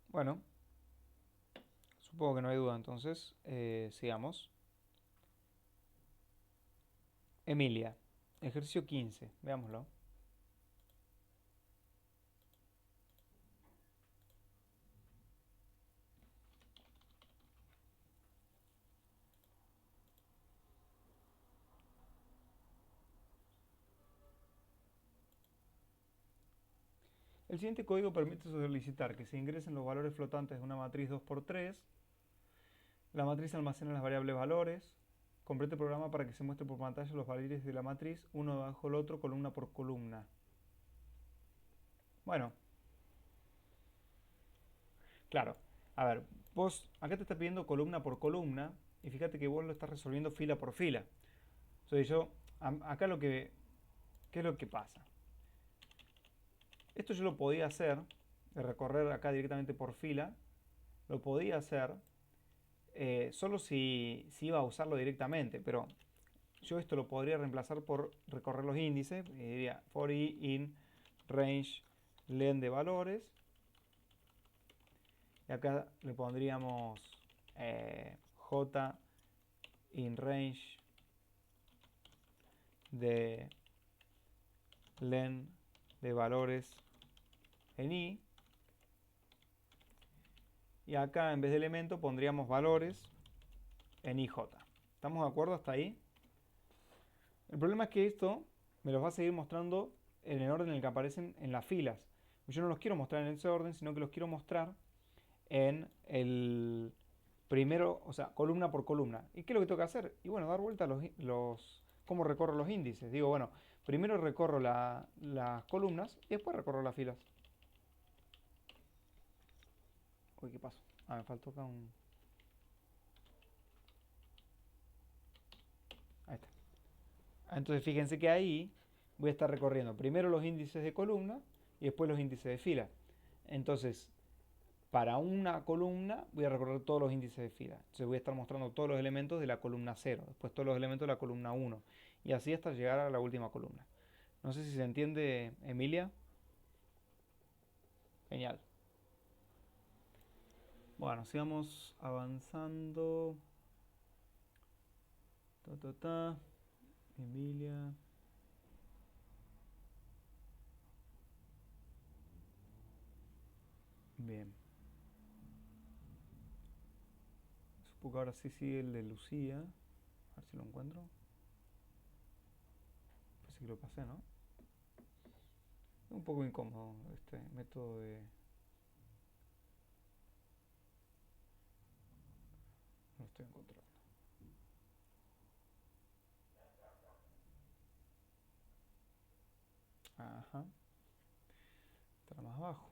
Bueno, supongo que no hay duda, entonces sigamos. Emilia, ejercicio 15, veámoslo. El siguiente código permite solicitar que se ingresen los valores flotantes de una matriz 2×3. La matriz almacena las variables valores. Complete el programa para que se muestre por pantalla los valores de la matriz, uno debajo del otro, columna por columna. Bueno, claro. A ver, vos acá te está pidiendo columna por columna y fíjate que vos lo estás resolviendo fila por fila. Entonces acá ¿qué es lo que pasa? Esto yo lo podía hacer, de recorrer acá directamente por fila, lo podía hacer solo si iba a usarlo directamente, pero yo esto lo podría reemplazar por recorrer los índices, y diría for i in range len de valores, y acá le pondríamos j in range de len de valores en i, y acá en vez de elemento pondríamos valores en ij. ¿Estamos de acuerdo hasta ahí? El problema es que esto me los va a seguir mostrando en el orden en el que aparecen en las filas. Yo no los quiero mostrar en ese orden, sino que los quiero mostrar en el primero, o sea, columna por columna. ¿Y qué es lo que tengo que hacer? Y bueno, dar vuelta a cómo recorro los índices. Digo, bueno, primero recorro las columnas y después recorro las filas. Uy, ¿qué pasó? Ah, me faltó acá un... Ahí está. Entonces fíjense que ahí voy a estar recorriendo primero los índices de columna y después los índices de fila. Entonces, para una columna voy a recorrer todos los índices de fila. Entonces voy a estar mostrando todos los elementos de la columna 0, después todos los elementos de la columna 1 y así hasta llegar a la última columna. No sé si se entiende, Emilia. Genial. Bueno, sigamos avanzando. Emilia. Bien. Supongo que ahora sí sigue el de Lucía. A ver si lo encuentro. Parece que lo pasé, ¿no? Es un poco incómodo este método de... No lo estoy encontrando. Ajá. Está más abajo.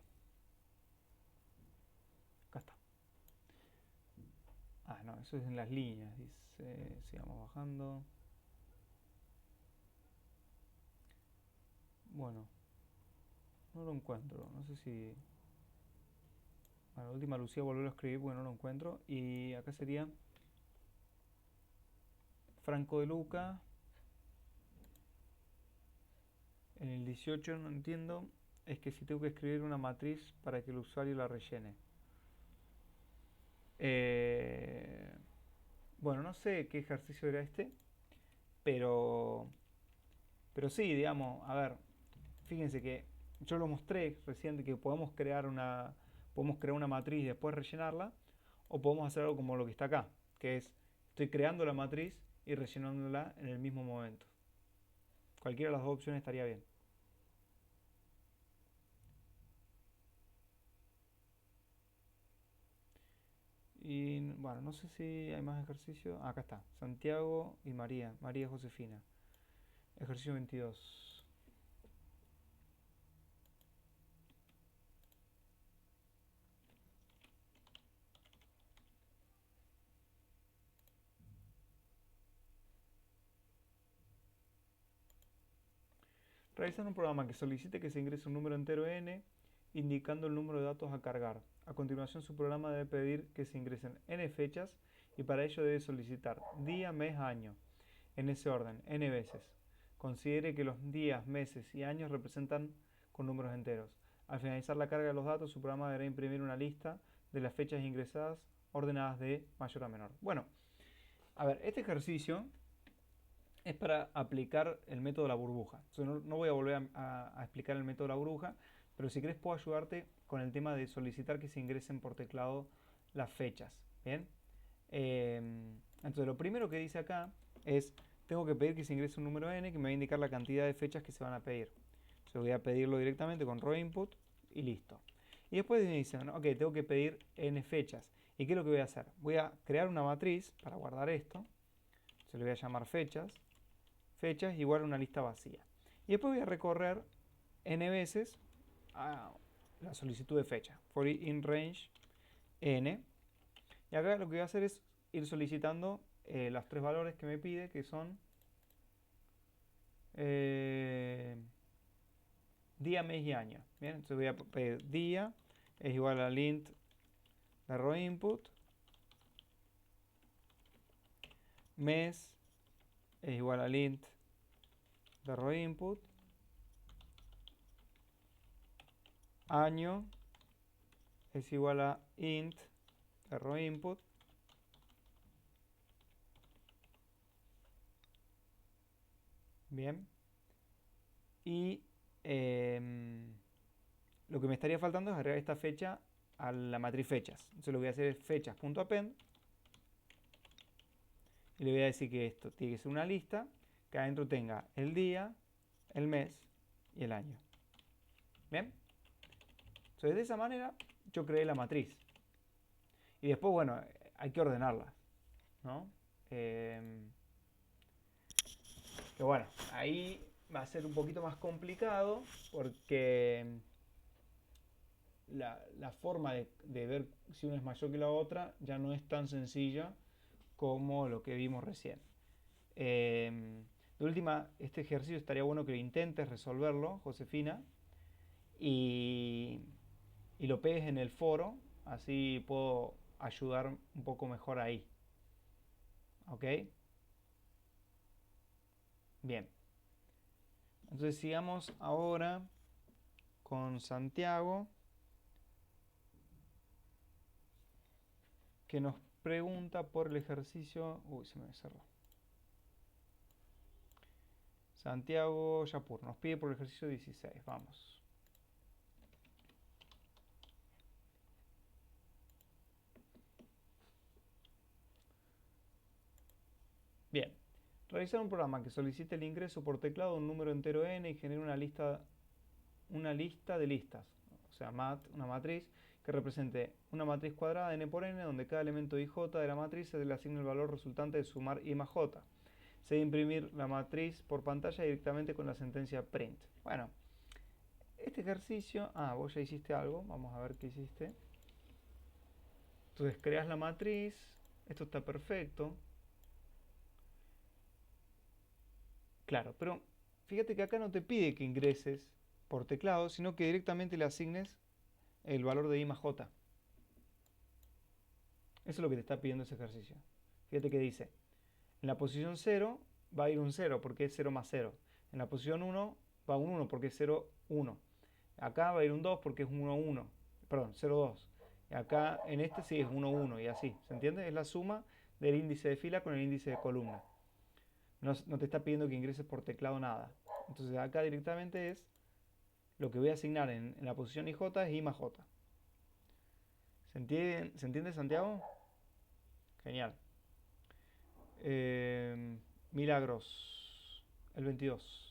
Acá está. Ah, no, eso es en las líneas. Dice, sigamos bajando. Bueno, no lo encuentro. No sé si... Bueno, la última Lucía volvió a escribir porque no lo encuentro. Y acá sería Franco de Luca. En el 18 no entiendo. Es que si tengo que escribir una matriz para que el usuario la rellene. Bueno, no sé qué ejercicio era este. Pero... Pero sí, digamos, a ver, fíjense que yo lo mostré recién de que podemos crear una matriz y después rellenarla, o podemos hacer algo como lo que está acá, que es estoy creando la matriz y rellenándola en el mismo momento. Cualquiera de las dos opciones estaría bien. Y bueno, no sé si hay más ejercicios. Acá está, Santiago y María Josefina. Ejercicio 22. Realizar un programa que solicite que se ingrese un número entero n, indicando el número de datos a cargar. A continuación, su programa debe pedir que se ingresen n fechas y para ello debe solicitar día, mes, año, en ese orden, n veces. Considere que los días, meses y años representan con números enteros. Al finalizar la carga de los datos, su programa deberá imprimir una lista de las fechas ingresadas ordenadas de mayor a menor. Bueno, a ver, este ejercicio es para aplicar el método de la burbuja. Entonces, no voy a volver a explicar el método de la burbuja, pero si querés puedo ayudarte con el tema de solicitar que se ingresen por teclado las fechas. ¿Bien? Entonces lo primero que dice acá es, tengo que pedir que se ingrese un número n que me va a indicar la cantidad de fechas que se van a pedir. Yo voy a pedirlo directamente con raw input y listo. Y después me dicen, ok, tengo que pedir n fechas. ¿Y qué es lo que voy a hacer? Voy a crear una matriz para guardar esto. Se le voy a llamar fechas. Fechas igual a una lista vacía. Y después voy a recorrer n veces a la solicitud de fecha. For in range n. Y acá lo que voy a hacer es ir solicitando los tres valores que me pide, que son día, mes y año. Bien, entonces voy a pedir día es igual a int de raw input, mes es igual a int de raw input, año es igual a int de raw input, bien, y lo que me estaría faltando es agregar esta fecha a la matriz fechas. Entonces lo que voy a hacer es fechas.append y le voy a decir que esto tiene que ser una lista que adentro tenga el día, el mes y el año. ¿Bien? Entonces de esa manera yo creé la matriz. Y después, bueno, hay que ordenarla, ¿no? Que bueno, ahí va a ser un poquito más complicado porque la forma de ver si una es mayor que la otra ya no es tan sencilla como lo que vimos recién. De última, este ejercicio estaría bueno que lo intentes resolverlo, Josefina, y lo pegues en el foro, así puedo ayudar un poco mejor ahí. ¿Ok? Bien. Entonces sigamos ahora con Santiago, que nos pregunta por el ejercicio... Uy, se me cerró. Santiago Yapur nos pide por el ejercicio 16. Vamos. Bien. Realizar un programa que solicite el ingreso por teclado de un número entero n y genere una lista de listas. O sea, una matriz que represente una matriz cuadrada n por n, donde cada elemento ij de la matriz se le asigna el valor resultante de sumar i más j. Se debe imprimir la matriz por pantalla directamente con la sentencia print. Bueno, este ejercicio... Ah, vos ya hiciste algo. Vamos a ver qué hiciste. Entonces creas la matriz. Esto está perfecto. Claro, pero fíjate que acá no te pide que ingreses por teclado, sino que directamente le asignes el valor de i más j. Eso es lo que te está pidiendo ese ejercicio. Fíjate que dice, en la posición 0 va a ir un 0 porque es 0 más 0. En la posición 1 va un 1 porque es 0, 1. Acá va a ir un 2 porque es 1, 1. Perdón, 0, 2. Y acá en este sí es 1, 1 y así. ¿Se entiende? Es la suma del índice de fila con el índice de columna. No te está pidiendo que ingreses por teclado nada. Entonces acá directamente es lo que voy a asignar en la posición IJ es I más J. ¿Se entiende, Santiago? Genial. Milagros. El 22.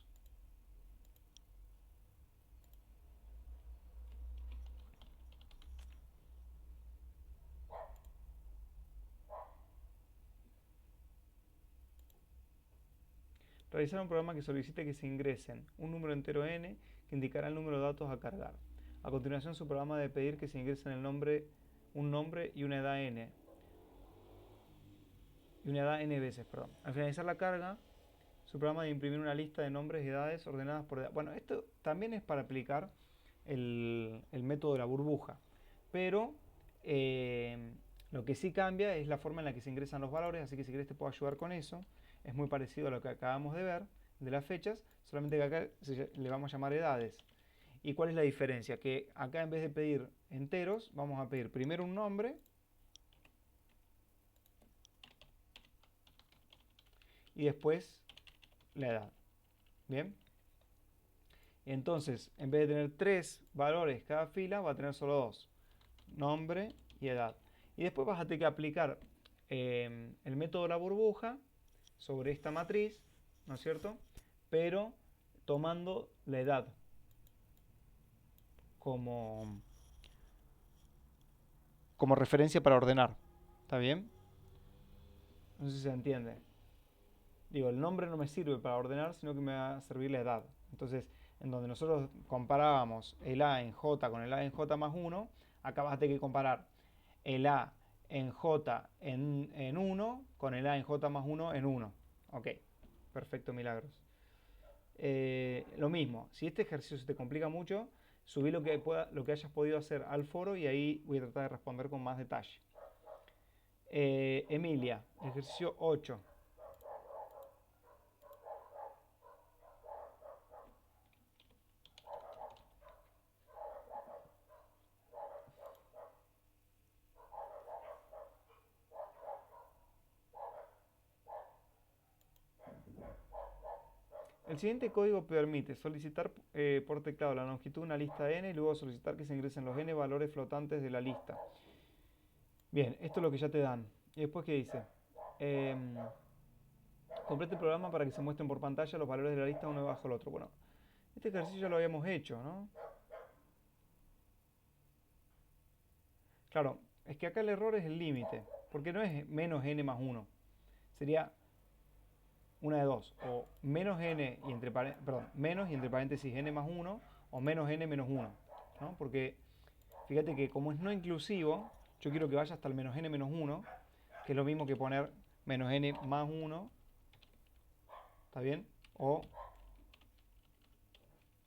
Realizar un programa que solicite que se ingresen un número entero n que indicará el número de datos a cargar. A continuación, su programa debe pedir que se ingresen un nombre y una edad n. Y una edad n veces, perdón. Al finalizar la carga, su programa de imprimir una lista de nombres y edades ordenadas por edad. Bueno, esto también es para aplicar el método de la burbuja, pero lo que sí cambia es la forma en la que se ingresan los valores, así que si querés te puedo ayudar con eso. Es muy parecido a lo que acabamos de ver de las fechas, solamente que acá le vamos a llamar edades. ¿Y cuál es la diferencia? Que acá en vez de pedir enteros, vamos a pedir primero un nombre y después la edad. ¿Bien? Entonces, en vez de tener 3 valores cada fila, va a tener solo 2. Nombre y edad. Y después vas a tener que aplicar el método de la burbuja sobre esta matriz, ¿no es cierto? Pero tomando la edad como, como referencia para ordenar. ¿Está bien? No sé si se entiende. Digo, el nombre no me sirve para ordenar, sino que me va a servir la edad. Entonces, en donde nosotros comparábamos el A en J con el A en J más 1, acá vas a tener que comparar el A en J en 1 con el A en J más 1 en 1. Ok, perfecto, Milagros. Lo mismo, si este ejercicio se te complica mucho, subí lo que hayas podido hacer al foro y ahí voy a tratar de responder con más detalle. Emilia, ejercicio 8. El siguiente código permite solicitar por teclado la longitud de una lista n y luego solicitar que se ingresen los n valores flotantes de la lista. Bien, esto es lo que ya te dan. ¿Y después qué dice? Complete el programa para que se muestren por pantalla los valores de la lista uno debajo del otro. Bueno, este ejercicio ya lo habíamos hecho, ¿no? Claro, es que acá el error es el límite, porque no es menos n más 1. Sería una de dos, o menos n y entre, menos y entre paréntesis n más 1, o menos n menos 1, ¿no? Porque fíjate que como es no inclusivo, yo quiero que vaya hasta el menos n menos 1, que es lo mismo que poner menos n más 1, ¿está bien? O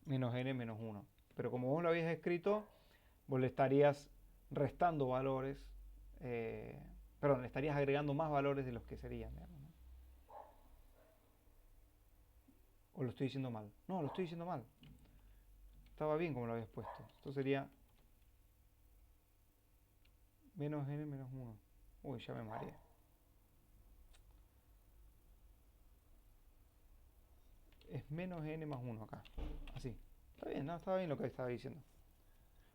menos n menos 1. Pero como vos lo habías escrito, vos le estarías restando valores, perdón, le estarías agregando más valores de los que serían, digamos, ¿no? ¿O lo estoy diciendo mal? No, lo estoy diciendo mal. Estaba bien como lo habías puesto. Esto sería menos n menos 1. Uy, ya me mareé. Es menos n más 1 acá. Así. Está bien, ¿no? Estaba bien lo que estaba diciendo.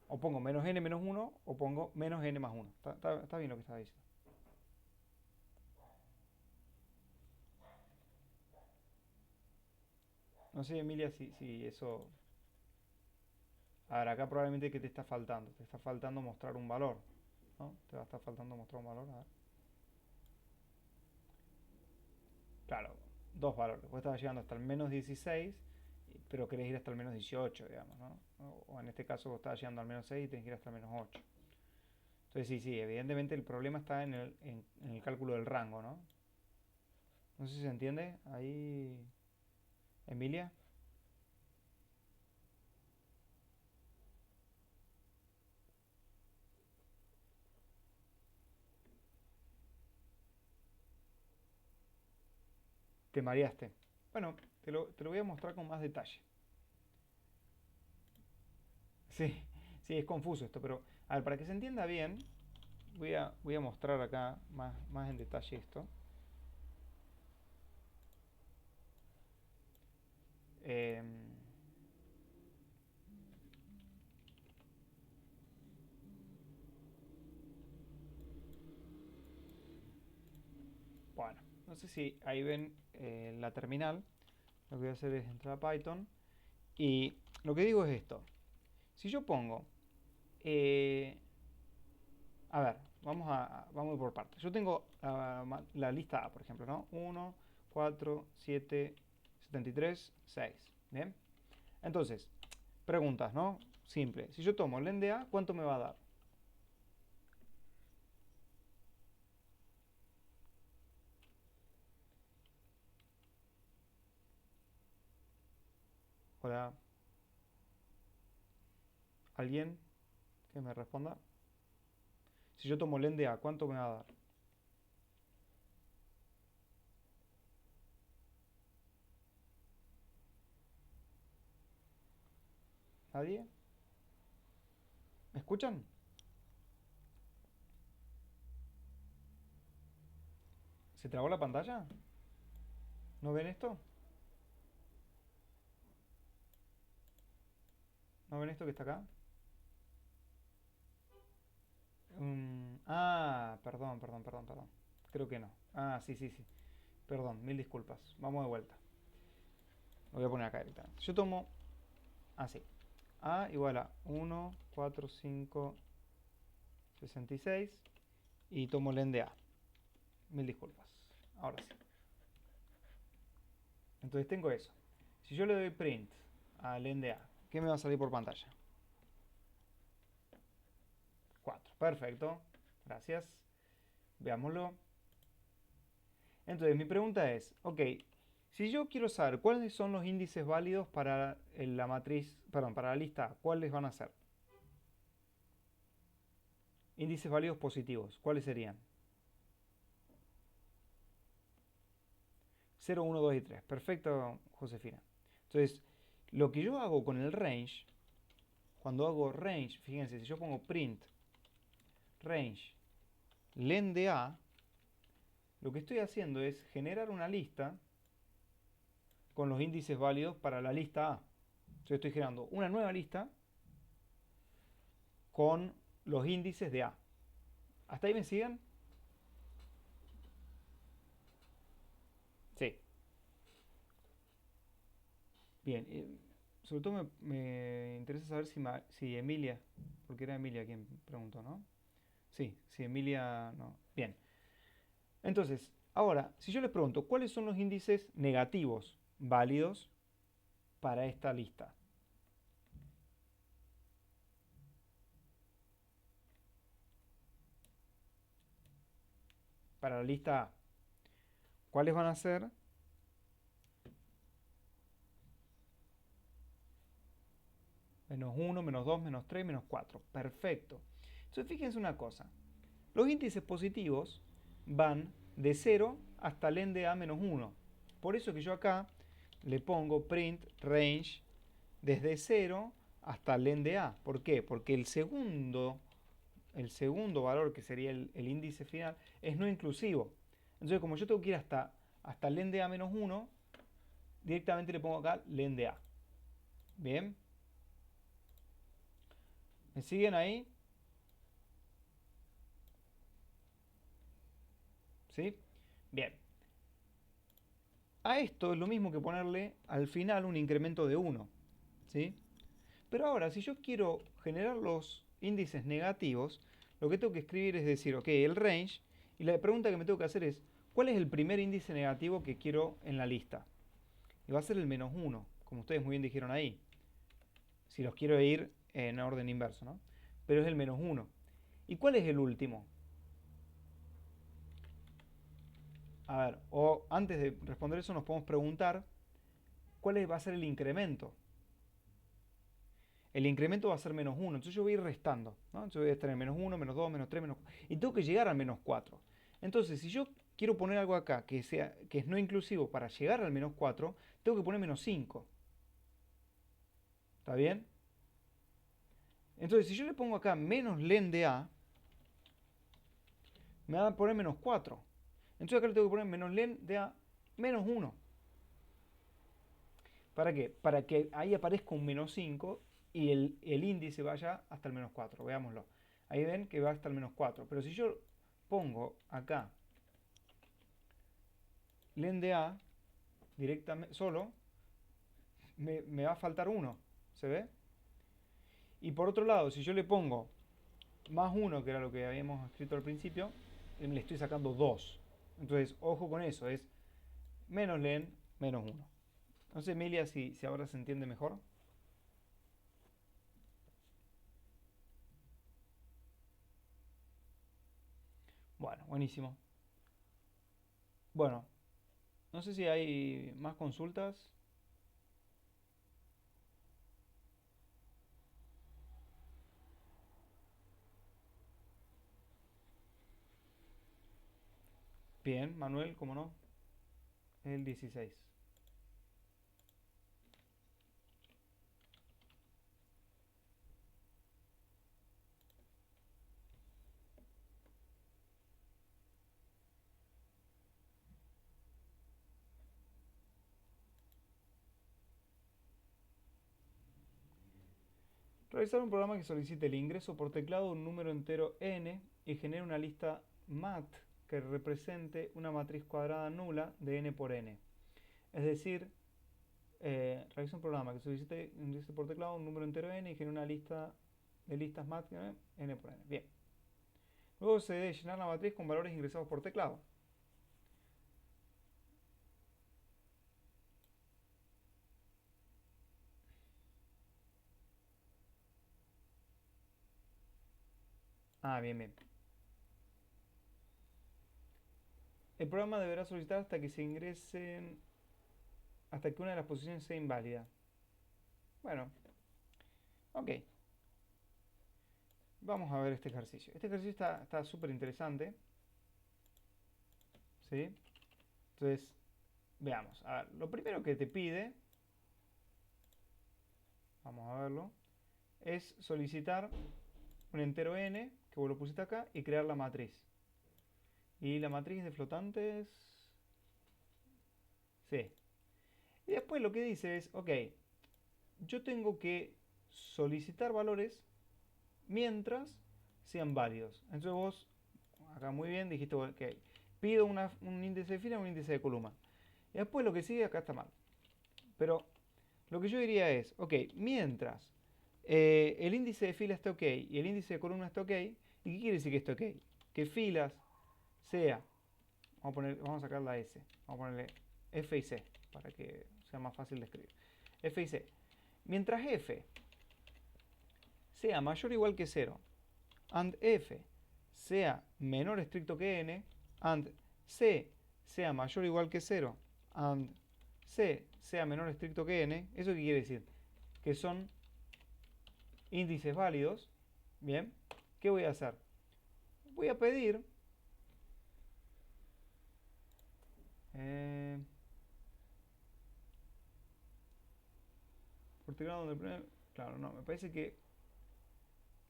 O pongo menos n menos 1 o pongo menos n más 1. Está bien lo que estaba diciendo. No sé, Emilia, si eso... A ver, acá probablemente que te está faltando. Te está faltando mostrar un valor, ¿no? Te va a estar faltando mostrar un valor. A ver. Claro, dos valores. Vos estabas llegando hasta el menos 16, pero querés ir hasta el menos 18, digamos, ¿no? O en este caso vos estabas llegando al menos 6 y tenés que ir hasta el menos 8. Entonces sí, evidentemente el problema está en el cálculo del rango, ¿no? No sé si se entiende ahí, Emilia. Te mareaste. Bueno, te lo voy a mostrar con más detalle. Sí, sí, es confuso esto, pero a ver, para que se entienda bien, voy a mostrar acá más en detalle esto. Eh, bueno, no sé si ahí ven la terminal. Lo que voy a hacer es entrar a Python. Y lo que digo es esto. Si yo pongo... a ver, vamos por partes. Yo tengo la lista A, por ejemplo, ¿no? 1, 4, 7, 73, 6. ¿Bien? Entonces, preguntas, ¿no? Simple. Si yo tomo len de A, ¿cuánto me va a dar? Hola. ¿Alguien que me responda? Si yo tomo len de A, ¿cuánto me va a dar? ¿Nadie? ¿Me escuchan? ¿Se trabó la pantalla? ¿No ven esto? ¿No ven esto que está acá? Perdón. Creo que no. Ah, sí, sí, sí. Perdón, mil disculpas. Vamos de vuelta. Lo voy a poner acá directamente. Yo tomo así. A igual a 1, 4, 5, 66. Y tomo len de A. Mil disculpas. Ahora sí. Entonces tengo eso. Si yo le doy print a len de A, ¿qué me va a salir por pantalla? 4. Perfecto. Gracias. Veámoslo. Entonces mi pregunta es, ok, si yo quiero saber cuáles son los índices válidos para la matriz, perdón, para la lista A, ¿cuáles van a ser? Índices válidos positivos, ¿cuáles serían? 0, 1, 2 y 3. Perfecto, Josefina. Entonces, lo que yo hago con el range, cuando hago range, fíjense, si yo pongo print range len de A, lo que estoy haciendo es generar una lista con los índices válidos para la lista A. Yo estoy generando una nueva lista con los índices de A. ¿Hasta ahí me siguen? Sí. Bien. Sobre todo me interesa saber si Emilia, porque era Emilia quien preguntó, ¿no? Sí, si Emilia no. Bien. Entonces, ahora, si yo les pregunto, ¿cuáles son los índices negativos válidos para esta lista? Para la lista A. ¿Cuáles van a ser? Menos 1, menos 2, menos 3, menos 4. Perfecto. Entonces, fíjense una cosa. Los índices positivos van de 0 hasta len de A menos 1. Por eso que yo acá le pongo print range desde 0 hasta len de A. ¿Por qué? Porque el segundo valor, que sería el índice final, es no inclusivo. Entonces, como yo tengo que ir hasta len de A menos 1, directamente le pongo acá len de A. ¿Bien? ¿Me siguen ahí? ¿Sí? Bien. A esto es lo mismo que ponerle al final un incremento de 1. ¿Sí? Pero ahora, si yo quiero generar los índices negativos, lo que tengo que escribir es decir, ok, el range, y la pregunta que me tengo que hacer es, ¿cuál es el primer índice negativo que quiero en la lista? Y va a ser el menos 1, como ustedes muy bien dijeron ahí, si los quiero ir en orden inverso, ¿no? Pero es el menos 1. ¿Y cuál es el último? A ver, o antes de responder eso nos podemos preguntar, ¿cuál va a ser el incremento? El incremento va a ser menos 1, entonces yo voy a ir restando, ¿no? Entonces voy a tener menos 1, menos 2, menos 3, menos 4, y tengo que llegar al menos 4. Entonces, si yo quiero poner algo acá que es no inclusivo para llegar al menos 4, tengo que poner menos 5. ¿Está bien? Entonces, si yo le pongo acá menos len de A, me va a poner menos 4. Entonces acá le tengo que poner menos len de A menos 1. ¿Para qué? Para que ahí aparezca un menos 5 y el índice vaya hasta el menos 4. Veámoslo. Ahí ven que va hasta el menos 4. Pero si yo pongo acá len de A directamente solo, me va a faltar 1. ¿Se ve? Y por otro lado, si yo le pongo más 1, que era lo que habíamos escrito al principio, le estoy sacando 2. Entonces, ojo con eso, es menos len menos 1. No sé, Emilia, si ahora se entiende mejor. Bueno, buenísimo. Bueno, no sé si hay más consultas. Bien, Manuel, ¿cómo no? El 16. Realizar un programa que solicite el ingreso por teclado de un número entero n y genere una lista mat que represente una matriz cuadrada nula de n por n. Es decir, realiza un programa que solicite ingreso por teclado un número entero n y genere una lista de listas mat n por n. Bien. Luego se debe llenar la matriz con valores ingresados por teclado. Ah, bien, bien. El programa deberá solicitar hasta que se ingresen, hasta que una de las posiciones sea inválida. Bueno, ok. Vamos a ver este ejercicio. Este ejercicio está súper interesante. ¿Sí? Entonces, veamos. A ver, lo primero que te pide, vamos a verlo, es solicitar un entero n, que vos lo pusiste acá, y crear la matriz. Y la matriz de flotantes, sí. Y después lo que dice es, ok, yo tengo que solicitar valores mientras sean válidos. Entonces vos, acá muy bien, dijiste que pido un índice de fila y un índice de columna. Y después lo que sigue acá está mal. Pero lo que yo diría es, ok, mientras el índice de fila esté ok y el índice de columna esté ok, ¿y qué quiere decir que esté ok? Que filas sea, vamos a sacar la S, vamos a ponerle F y C para que sea más fácil de escribir. F y C. Mientras F sea mayor o igual que 0 and F sea menor estricto que n, and C sea mayor o igual que 0, and C sea menor estricto que n, ¿eso qué quiere decir? Que son índices válidos. Bien, ¿qué voy a hacer? Voy a pedir por teclado donde primer, claro, no, me parece que,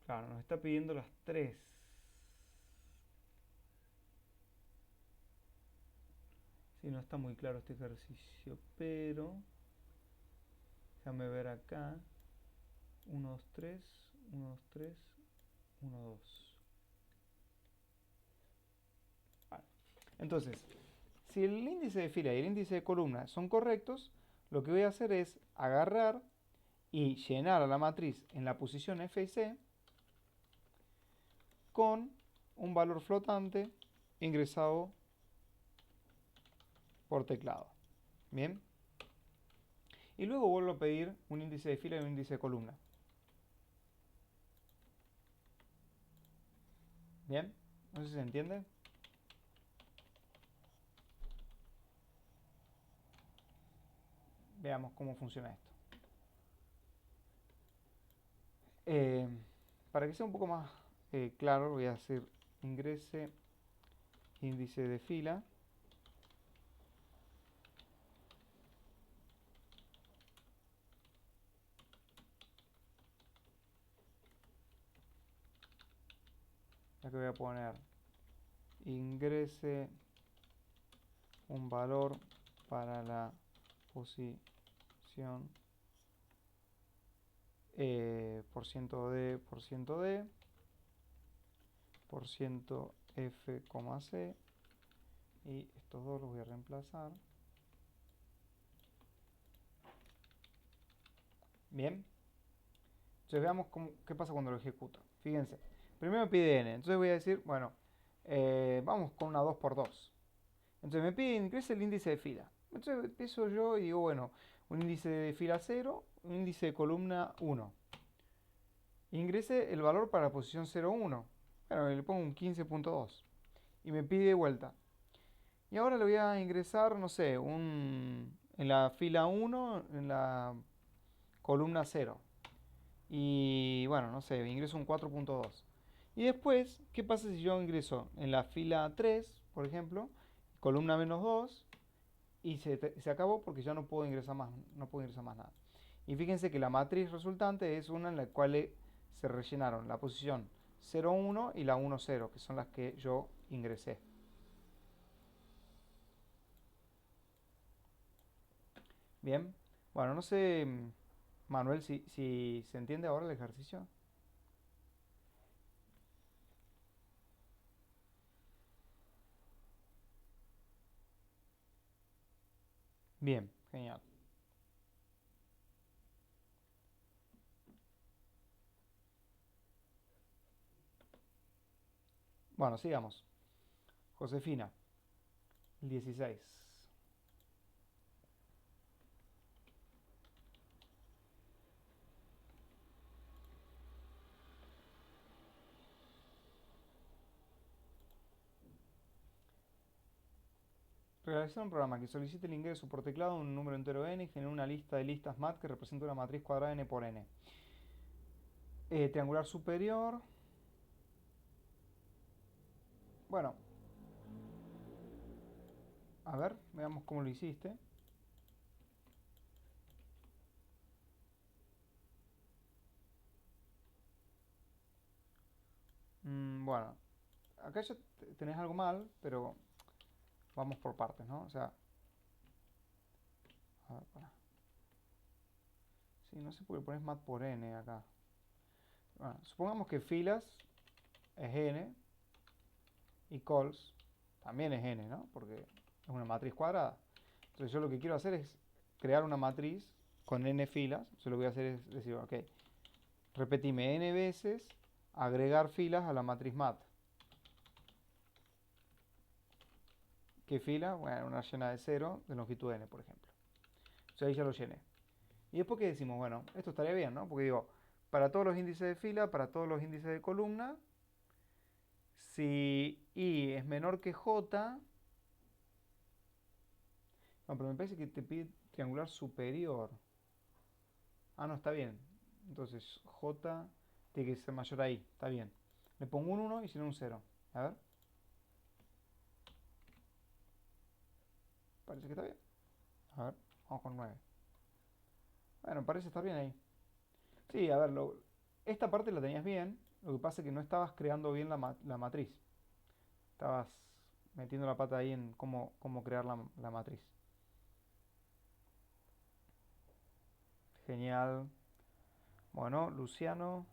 claro, nos está pidiendo las tres. Sí, no está muy claro este ejercicio, pero déjame ver acá. 1, 2, 3, 1, 2, 3, 1, 2. Vale. Entonces, si el índice de fila y el índice de columna son correctos, lo que voy a hacer es agarrar y llenar a la matriz en la posición F y C con un valor flotante ingresado por teclado. Bien. Y luego vuelvo a pedir un índice de fila y un índice de columna. Bien. No sé si se entiende. Veamos cómo funciona esto. Para que sea un poco más claro, voy a hacer ingrese índice de fila. Aquí voy a poner ingrese un valor para la posición por ciento D, por ciento D, por ciento F, C, y estos dos los voy a reemplazar. Bien. Entonces veamos qué pasa cuando lo ejecuto. Fíjense. Primero me pide n. Entonces voy a decir, bueno, vamos con una 2 por 2. Entonces me pide ingrese el índice de fila. Entonces empiezo yo y digo, bueno, un índice de fila 0, un índice de columna 1. Ingrese el valor para la posición 0,1. Bueno, le pongo un 15.2. Y me pide vuelta. Y ahora le voy a ingresar, no sé, en la fila 1, en la columna 0. Y bueno, no sé, ingreso un 4.2. Y después, ¿qué pasa si yo ingreso en la fila 3, por ejemplo, columna menos 2 y se acabó porque ya no puedo ingresar más, no puedo ingresar más nada. Y fíjense que la matriz resultante es una en la cual se rellenaron la posición 0, 1 y la 1, 0, que son las que yo ingresé. Bien, bueno, no sé, Manuel, si se entiende ahora el ejercicio. Bien, genial. Bueno, sigamos. Josefina, 16. Realizar un programa que solicite el ingreso por teclado de un número entero n y genere una lista de listas mat que representa una matriz cuadrada n por n. Triangular superior. Bueno, a ver, veamos cómo lo hiciste. Bueno, acá ya tenés algo mal, pero vamos por partes, ¿no? O sea, a ver, para. Sí, no sé por qué pones mat por n acá. Bueno, supongamos que filas es n y cols también es n, ¿no? Porque es una matriz cuadrada. Entonces yo lo que quiero hacer es crear una matriz con n filas. Yo lo que voy a hacer es decir, ok, repetime n veces, agregar filas a la matriz mat. ¿Qué fila? Bueno, una llena de 0 de longitud n, por ejemplo. Entonces ahí ya lo llené. Y después que decimos, bueno, esto estaría bien, ¿no? Porque digo, para todos los índices de fila, para todos los índices de columna, si i es menor que j, no, pero me parece que te pide triangular superior. Ah, no, está bien. Entonces j tiene que ser mayor a i, está bien. Le pongo un 1 y si no un 0. A ver, parece que está bien. A ver, vamos con 9. Bueno, parece estar bien ahí. Sí, a ver, esta parte la tenías bien. Lo que pasa es que no estabas creando bien la matriz. Estabas metiendo la pata ahí en cómo crear la matriz. Genial. Bueno, Luciano.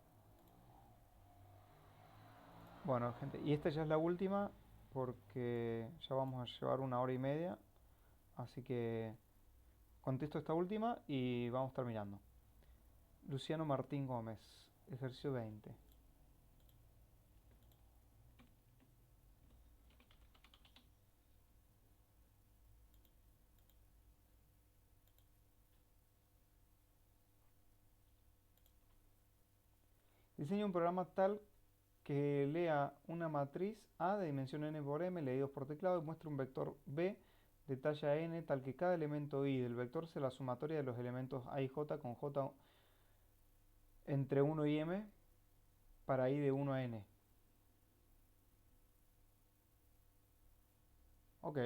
Bueno, gente, y esta ya es la última porque ya vamos a llevar 1 hora y media. Así que contesto esta última y vamos terminando. Luciano Martín Gómez, ejercicio 20. Diseña un programa tal que lea una matriz A de dimensión n por m leídos por teclado y muestra un vector B de talla n tal que cada elemento i del vector sea la sumatoria de los elementos a y j con j entre 1 y m para i de 1 a n. Ok.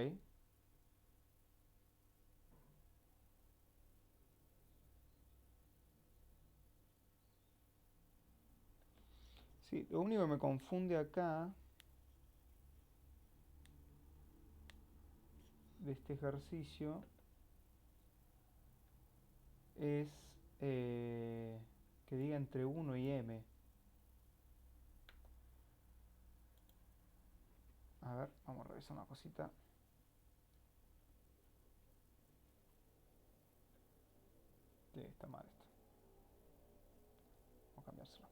Sí, lo único que me confunde acá de este ejercicio es que diga entre 1 y m. A ver, vamos a revisar una cosita. Sí, está mal esto. Vamos a cambiárselo.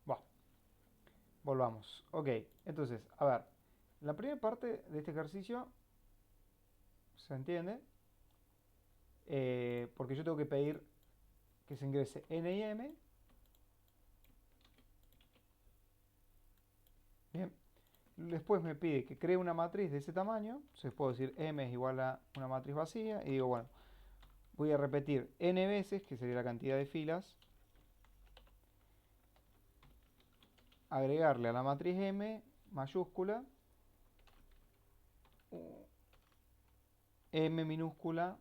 Bueno, volvamos. Ok, entonces, a ver. La primera parte de este ejercicio se entiende porque yo tengo que pedir que se ingrese n y m. Bien. Después me pide que cree una matriz de ese tamaño. Entonces puedo decir m es igual a una matriz vacía. Y digo, bueno, voy a repetir n veces, que sería la cantidad de filas, agregarle a la matriz M mayúscula, M minúscula,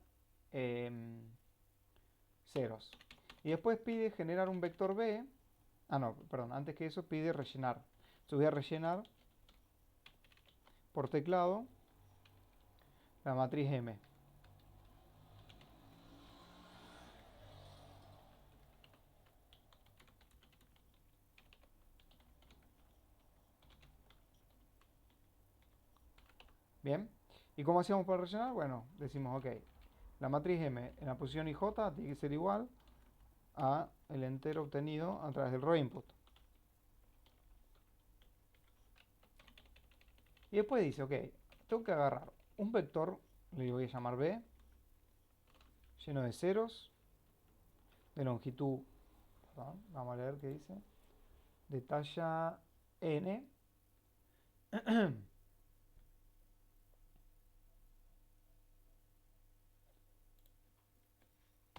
ceros. Y después pide generar un vector B. Ah, no, perdón, antes que eso pide rellenar. Entonces voy a rellenar por teclado la matriz M. Bien. ¿Y cómo hacíamos para rellenar? Bueno, decimos, ok, la matriz M en la posición IJ tiene que ser igual a el entero obtenido a través del row input. Y después dice, ok, tengo que agarrar un vector, le voy a llamar B, lleno de ceros, de longitud, perdón, vamos a leer qué dice, de talla n,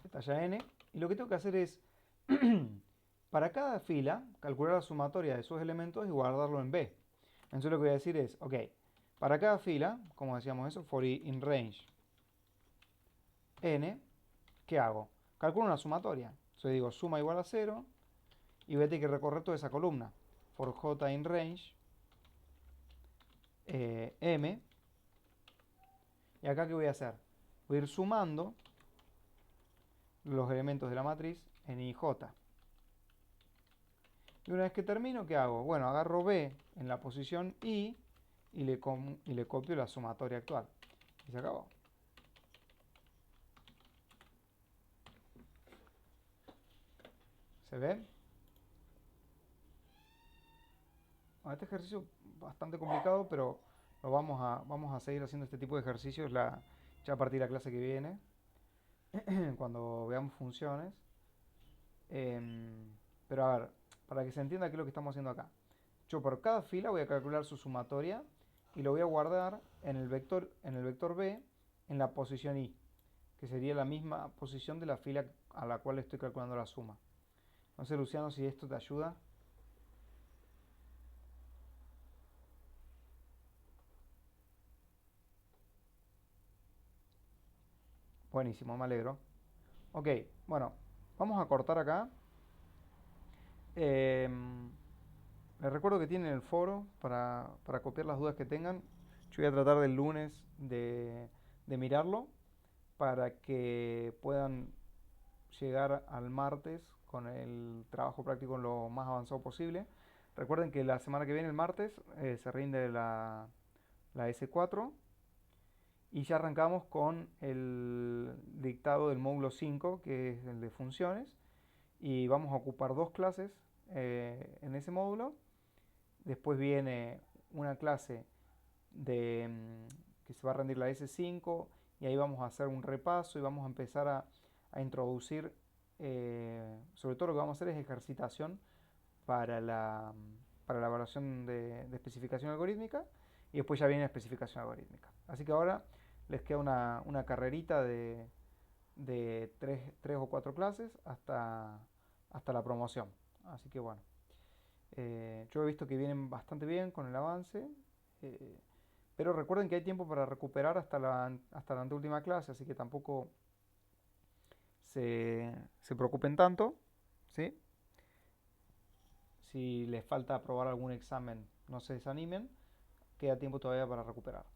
de talla n, y lo que tengo que hacer es, para cada fila, calcular la sumatoria de sus elementos y guardarlo en B. Entonces lo que voy a decir es, ok, para cada fila, como decíamos eso, for in range n, ¿qué hago? Calculo una sumatoria. Entonces digo suma igual a 0 y voy a tener que recorrer toda esa columna. For j in range m. Y acá, ¿qué voy a hacer? Voy a ir sumando los elementos de la matriz en IJ. Y una vez que termino, ¿qué hago? Bueno, agarro B en la posición I y le copio la sumatoria actual. Y se acabó. ¿Se ve? Bueno, este ejercicio es bastante complicado, pero vamos a seguir haciendo este tipo de ejercicios ya a partir de la clase que viene, cuando veamos funciones. Pero a ver, para que se entienda qué es lo que estamos haciendo acá. Yo por cada fila voy a calcular su sumatoria y lo voy a guardar en el vector B en la posición I, que sería la misma posición de la fila a la cual estoy calculando la suma. No sé, Luciano, si esto te ayuda. Buenísimo, me alegro. Ok, bueno, vamos a cortar acá. Les recuerdo que tienen el foro para copiar las dudas que tengan. Yo voy a tratar del lunes de mirarlo para que puedan llegar al martes con el trabajo práctico lo más avanzado posible. Recuerden que la semana que viene, el martes, se rinde la S4 y ya arrancamos con el dictado del módulo 5, que es el de funciones, y vamos a ocupar dos clases en ese módulo. Después viene una clase que se va a rendir la S5 y ahí vamos a hacer un repaso y vamos a empezar a introducir, sobre todo lo que vamos a hacer es ejercitación para la evaluación de especificación algorítmica y después ya viene la especificación algorítmica. Así que ahora les queda una carrerita de tres o cuatro clases hasta la promoción. Así que bueno, yo he visto que vienen bastante bien con el avance, eh, pero recuerden que hay tiempo para recuperar hasta la anteúltima clase, así que tampoco se preocupen tanto, ¿sí? Si les falta aprobar algún examen, no se desanimen, queda tiempo todavía para recuperar.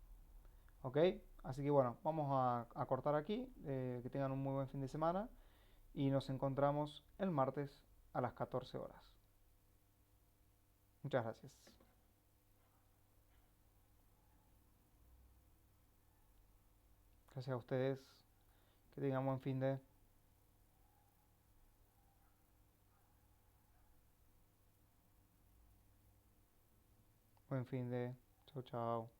¿Ok? Así que bueno, vamos a cortar aquí, que tengan un muy buen fin de semana y nos encontramos el martes a las 14 horas. Muchas gracias. Gracias a ustedes. Que tengan buen fin de... Buen fin de... Chao, chao.